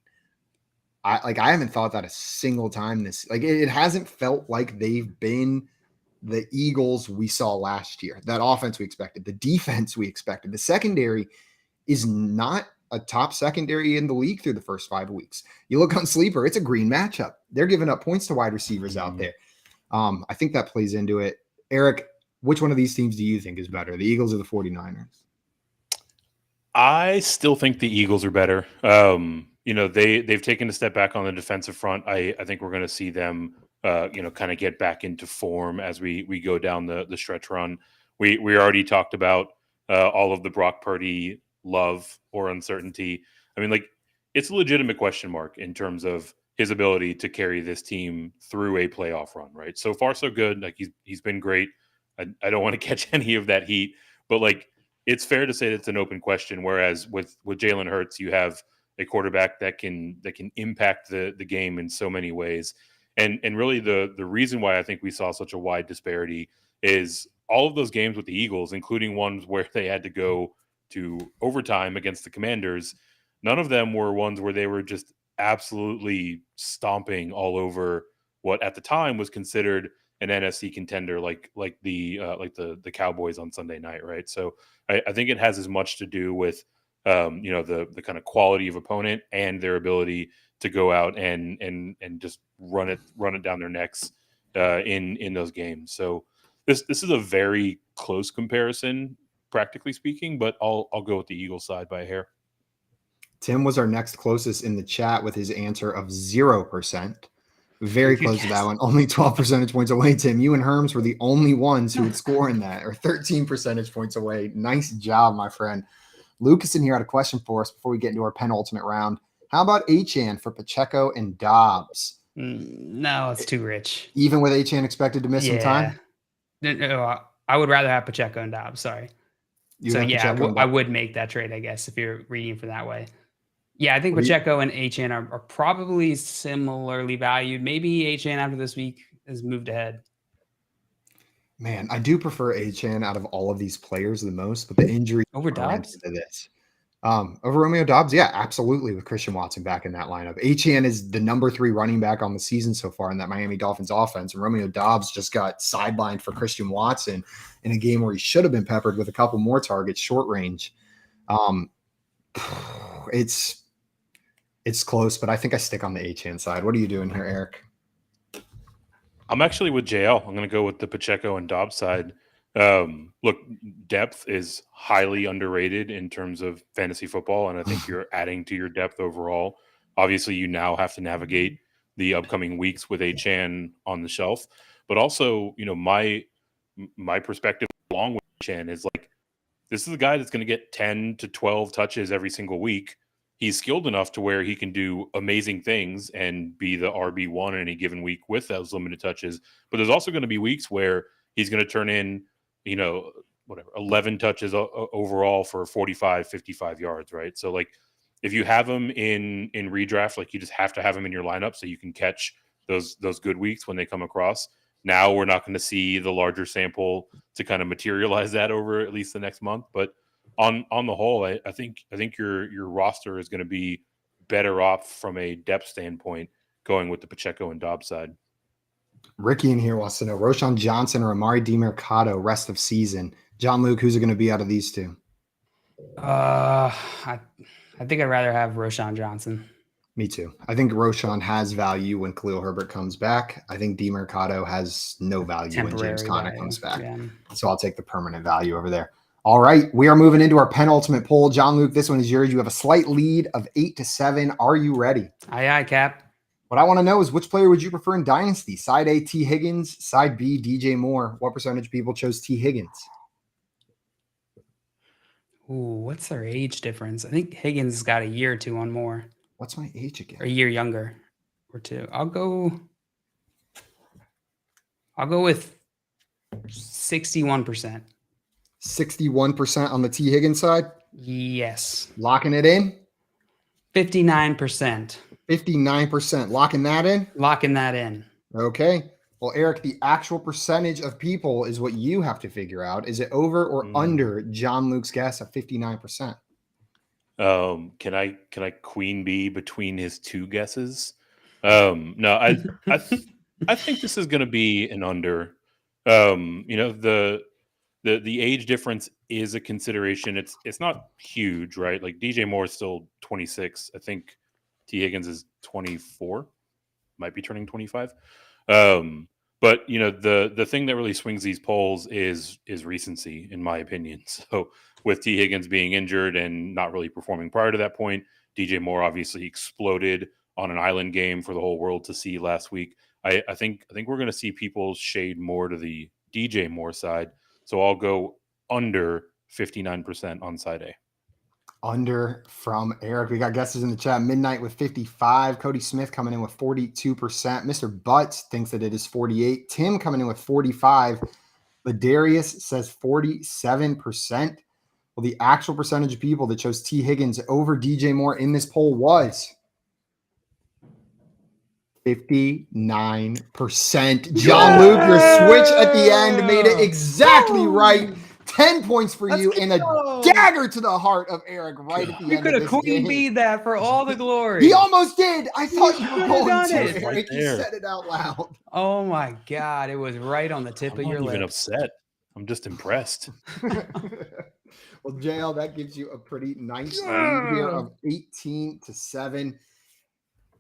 Speaker 1: I haven't thought that a single time it hasn't felt like they've been the Eagles we saw last year. That offense we expected, the defense we expected. The secondary is not a top secondary in the league through the first 5 weeks. You look on Sleeper, it's a green matchup. They're giving up points to wide receivers out there. I think that plays into it. Eric, which one of these teams do you think is better, the Eagles or the 49ers?
Speaker 2: I still think the Eagles are better. They've taken a step back on the defensive front. I think we're going to see them kind of get back into form as we go down the stretch run. We already talked about all of the Brock Purdy love or uncertainty. I mean, it's a legitimate question mark in terms of his ability to carry this team through a playoff run, right? So far, so good. He's been great. I don't want to catch any of that heat, but it's fair to say that it's an open question. Whereas with Jalen Hurts, you have a quarterback that can impact the game in so many ways. And really the reason why I think we saw such a wide disparity is all of those games with the Eagles, including ones where they had to go to overtime against the Commanders, none of them were ones where they were just absolutely stomping all over what at the time was considered an NFC contender, like the Cowboys on Sunday night, right? So I think it has as much to do with the kind of quality of opponent and their ability to go out and just run it down their necks in those games. So this is a very close comparison, practically speaking, but I'll go with the Eagles side by a hair.
Speaker 1: Tim was our next closest in the chat with his answer of 0%. Very close to that one. Only 12 percentage points away, Tim. You and Herms were the only ones who would score in that, or 13 percentage points away. Nice job, my friend. Lucas in here had a question for us before we get into our penultimate round. How about Achane for Pacheco and Dobbs?
Speaker 3: No, it's too rich.
Speaker 1: Even with Achane expected to miss some time?
Speaker 3: No, I would rather have Pacheco and Dobbs. Sorry. I would make that trade, I guess, if you're reading for that way. Yeah, I think Pacheco and Achane are probably similarly valued. Maybe Achane after this week has moved ahead.
Speaker 1: Man, I do prefer Achane out of all of these players the most, but the injury
Speaker 3: over Dobbs
Speaker 1: into this. Over Romeo Dobbs, yeah, absolutely. With Christian Watson back in that lineup, Achane is the number 3 running back on the season so far in that Miami Dolphins offense, and Romeo Dobbs just got sidelined for Christian Watson in a game where he should have been peppered with a couple more targets, short range. It's close, but I think I stick on the Achane side. What are you doing here, Eric?
Speaker 2: I'm actually with JL. I'm going to go with the Pacheco and Dobbs side. Look, depth is highly underrated in terms of fantasy football, and I think you're adding to your depth overall. Obviously, you now have to navigate the upcoming weeks with Achane on the shelf, but also, my perspective along with Achane is this is a guy that's going to get 10 to 12 touches every single week. He's skilled enough to where he can do amazing things and be the RB1 in any given week with those limited touches. But there's also going to be weeks where he's going to turn in, 11 touches overall for 45, 55 yards, right? So if you have him in redraft, you just have to have him in your lineup so you can catch those good weeks when they come across. Now we're not going to see the larger sample to kind of materialize that over at least the next month, but on the whole, I think your roster is going to be better off from a depth standpoint going with the Pacheco and Dobbs side.
Speaker 1: Ricky in here wants to know Roschon Johnson or Amari DiMercado rest of season. John Luke, who's it going to be out of these two?
Speaker 3: I think I'd rather have Roshan Johnson.
Speaker 1: Me too. I think Roshan has value when Khalil Herbert comes back. I think DeMercado has no value when James Conner comes back. Yeah. So I'll take the permanent value over there. All right, we are moving into our penultimate poll. John Luke, this one is yours. You have a slight lead of 8-7. Are you ready?
Speaker 3: Aye, Cap.
Speaker 1: What I want to know is which player would you prefer in Dynasty? Side A, T. Higgins. Side B, DJ Moore. What percentage of people chose T. Higgins?
Speaker 3: Ooh, what's their age difference? I think Higgins has got a year or two on Moore.
Speaker 1: What's my age again?
Speaker 3: Or a year younger or two. I'll go with 61%.
Speaker 1: 61% on the T. Higgins side?
Speaker 3: Yes.
Speaker 1: Locking it in?
Speaker 3: 59%.
Speaker 1: 59%. Locking that in?
Speaker 3: Locking that in.
Speaker 1: Okay. Well, Eric, the actual percentage of people is what you have to figure out. Is it over or under John Luke's guess of 59%?
Speaker 2: Can I queen bee between his two guesses? No, I think this is going to be an under. The age difference is a consideration. It's not huge, right? Like DJ Moore is still 26. I think T. Higgins is 24, might be turning 25. But the thing that really swings these polls is recency, in my opinion. So with T. Higgins being injured and not really performing prior to that point, DJ Moore obviously exploded on an island game for the whole world to see last week. I think we're going to see people shade more to the DJ Moore side. So I'll go under 59% on side A.
Speaker 1: Under from Eric. We got guesses in the chat. Midnight with 55. Cody Smith coming in with 42%. Mr. Butts thinks that it is 48. Tim coming in with 45. Ladarius says 47%. Well, the actual percentage of people that chose T. Higgins over DJ Moore in this poll was 59%. John Luke, your switch at the end made it exactly right. 10 points for you and a dagger to the heart of Eric right at the end.
Speaker 3: You could have queen beat that for all the glory.
Speaker 1: He almost did. I thought you were going to.
Speaker 3: it.
Speaker 1: Eric,
Speaker 2: right
Speaker 1: you said it out loud.
Speaker 3: Oh my God. It was right on the tip of your lip.
Speaker 2: I'm not even upset. I'm just impressed.
Speaker 1: Well, JL, that gives you a pretty nice lead here of 18-7.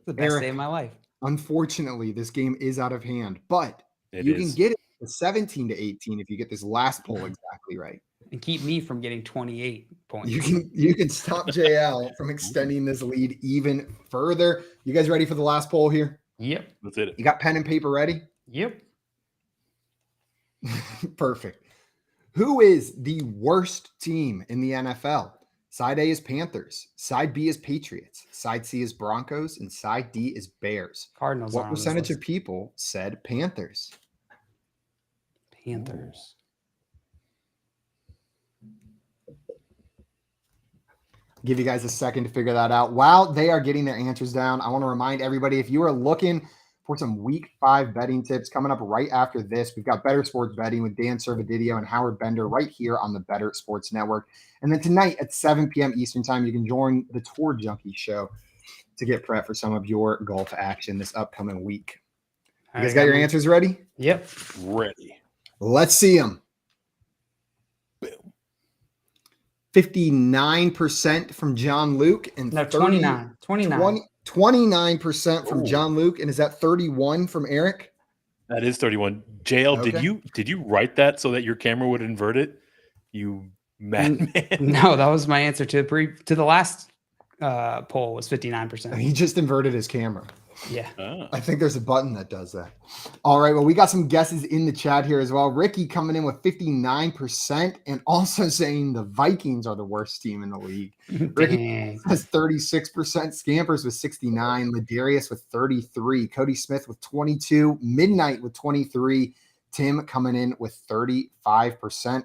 Speaker 3: The best day of my life.
Speaker 1: Unfortunately, this game is out of hand, but you can get it to 17-18 if you get this last poll exactly right.
Speaker 3: And keep me from getting 28 points.
Speaker 1: You can stop JL from extending this lead even further. You guys ready for the last poll here?
Speaker 3: Yep.
Speaker 2: That's it.
Speaker 1: You got pen and paper ready?
Speaker 3: Yep.
Speaker 1: Perfect. Who is the worst team in the NFL? Side A is Panthers. Side B is Patriots. Side C is Broncos. And side D is Bears.
Speaker 3: Cardinals.
Speaker 1: What percentage of people said Panthers?
Speaker 3: Panthers.
Speaker 1: Give you guys a second to figure that out. While they are getting their answers down, I want to remind everybody, if you are looking for some week 5 betting tips coming up right after this, we've got Better Sports Betting with Dan Servadidio and Howard Bender right here on the Better Sports Network. And then tonight at 7 p.m. Eastern time, you can join the Tour Junkie show to get prepped for some of your golf action this upcoming week. You guys got your answers ready?
Speaker 3: Yep.
Speaker 2: Ready.
Speaker 1: Let's see them. 59% from John Luke and
Speaker 3: 29.
Speaker 1: 29% from John Luke. And is that 31 from Eric?
Speaker 2: That is 31. JL,
Speaker 1: Okay.
Speaker 2: did you write that so that your camera would invert it? You madman.
Speaker 3: No, that was my answer to the last poll was 59%.
Speaker 1: He just inverted his camera.
Speaker 3: Yeah.
Speaker 2: Oh.
Speaker 1: I think there's a button that does that. All right. Well, we got some guesses in the chat here as well. Ricky coming in with 59% and also saying the Vikings are the worst team in the league. Ricky has 36%. Scampers with 69. Ladarius with 33. Cody Smith with 22. Midnight with 23. Tim coming in with 35%.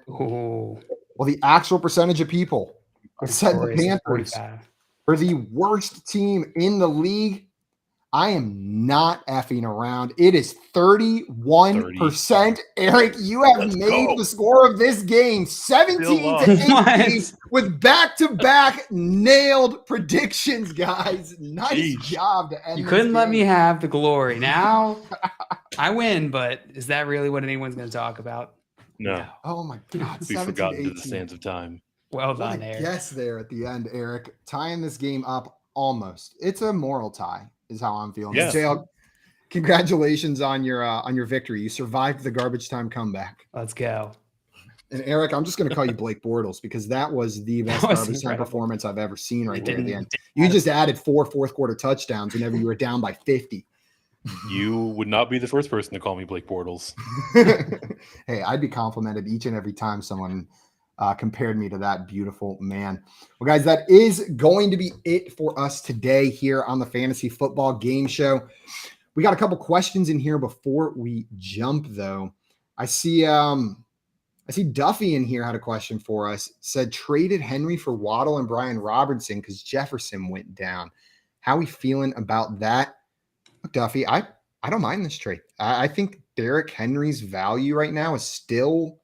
Speaker 3: Oh.
Speaker 1: Well, the actual percentage of people that said the Panthers are the worst team in the league. I am not effing around. It is 31%. Eric, you have made the score of this game 17-18 with back-to-back nailed predictions, guys. Nice job to end.
Speaker 3: You couldn't let me have the glory. Now I win, but is that really what anyone's going to talk about?
Speaker 2: No,
Speaker 1: Oh my God.
Speaker 2: we've
Speaker 1: 17
Speaker 2: forgotten
Speaker 1: to
Speaker 2: to the
Speaker 1: 18.
Speaker 2: sands of time.
Speaker 3: Well
Speaker 1: What
Speaker 3: done,
Speaker 1: a
Speaker 3: Eric.
Speaker 1: guess there at the end, Eric. Tying this game up almost. It's a moral tie, is how I'm feeling.
Speaker 2: Yeah.
Speaker 1: JL, congratulations on your victory. You survived the garbage time comeback.
Speaker 3: Let's go.
Speaker 1: And Eric, I'm just going to call you Blake Bortles because that was the best
Speaker 3: was
Speaker 1: garbage time
Speaker 3: incredible.
Speaker 1: performance I've ever seen right there at the end.
Speaker 3: Didn't
Speaker 1: You
Speaker 3: add
Speaker 1: just added 4 fourth quarter touchdowns whenever you were down by 50.
Speaker 2: You would not be the first person to call me Blake Bortles.
Speaker 1: Hey, I'd be complimented each and every time someone compared me to that beautiful man. Well, guys, that is going to be it for us today here on the Fantasy Football Game Show. We got a couple questions in here before we jump, though. I see Duffy in here had a question for us. Said traded Henry for Waddle and Brian Robertson because Jefferson went down. How we feeling about that? Look, Duffy, I don't mind this trade. I think Derrick Henry's value right now is still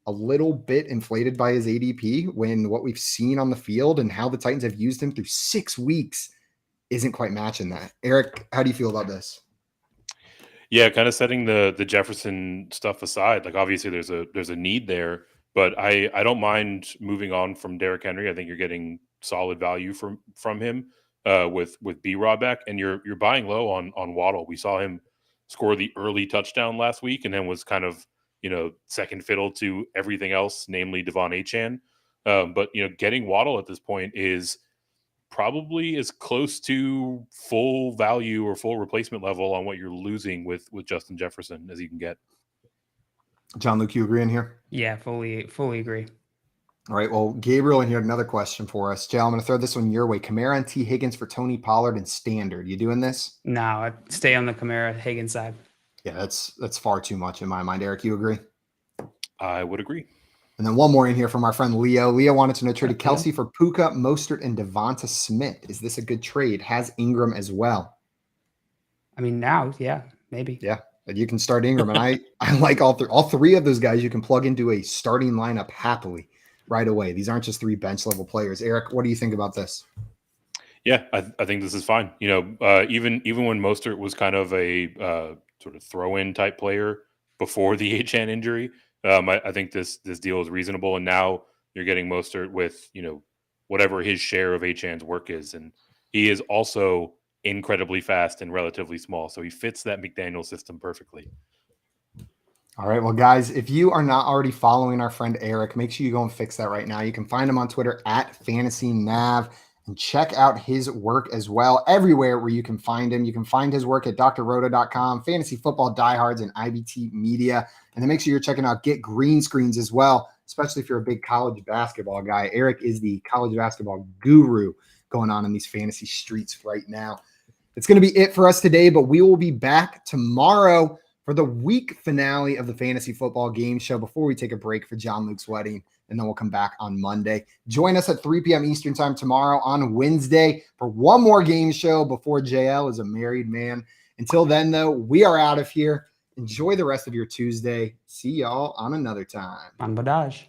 Speaker 1: a little bit inflated by his ADP when what we've seen on the field and how the Titans have used him through 6 weeks isn't quite matching that. Eric, how do you feel about this?
Speaker 2: Yeah, kind of setting the Jefferson stuff aside. Like obviously there's a need there, but I don't mind moving on from Derrick Henry. I think you're getting solid value from him with B-Rob back, and you're buying low on Waddle. We saw him score the early touchdown last week, and then was kind of second fiddle to everything else, namely Devon Achane. But getting Waddle at this point is probably as close to full value or full replacement level on what you're losing with Justin Jefferson as you can get.
Speaker 1: John Luke, you agree in here?
Speaker 3: Yeah, fully agree.
Speaker 1: All right. Well, Gabriel in here, another question for us. Jay, I'm going to throw this one your way. Kamara and T. Higgins for Tony Pollard and standard. You doing this?
Speaker 3: No, I stay on the Kamara Higgins side.
Speaker 1: Yeah, that's far too much in my mind. Eric, you agree?
Speaker 2: I would agree.
Speaker 1: And then one more in here from our friend Leo. Leo wanted to know traded Kelsey for Puka, Mostert, and Devonta Smith. Is this a good trade? Has Ingram as well?
Speaker 3: I mean, now, yeah, maybe.
Speaker 1: Yeah, you can start Ingram. And I like all three of those guys you can plug into a starting lineup happily right away. These aren't just 3 bench level players. Eric, what do you think about this?
Speaker 2: Yeah, I think this is fine. Even when Mostert was kind of a sort of throw-in type player before the Achane injury, I think this deal is reasonable. And now you're getting Mostert with whatever his share of Achane's work is, and he is also incredibly fast and relatively small, so he fits that McDaniel system perfectly.
Speaker 1: All right, well, guys, if you are not already following our friend Eric, make sure you go and fix that right now. You can find him on Twitter at FantasyNav and check out his work as well everywhere where you can find him. You can find his work at drroto.com, Fantasy Football Diehards, and IBT Media. And then make sure you're checking out Get Green Screens as well, especially if you're a big college basketball guy. Eric is the college basketball guru going on in these fantasy streets right now. It's going to be it for us today, but we will be back tomorrow for the week finale of the Fantasy Football Game Show before we take a break for John Luke's wedding, and then we'll come back on Monday. Join us at 3 p.m. Eastern time tomorrow on Wednesday for one more game show before JL is a married man. Until then, though, we are out of here. Enjoy the rest of your Tuesday. See y'all on another time.
Speaker 3: Bon voyage.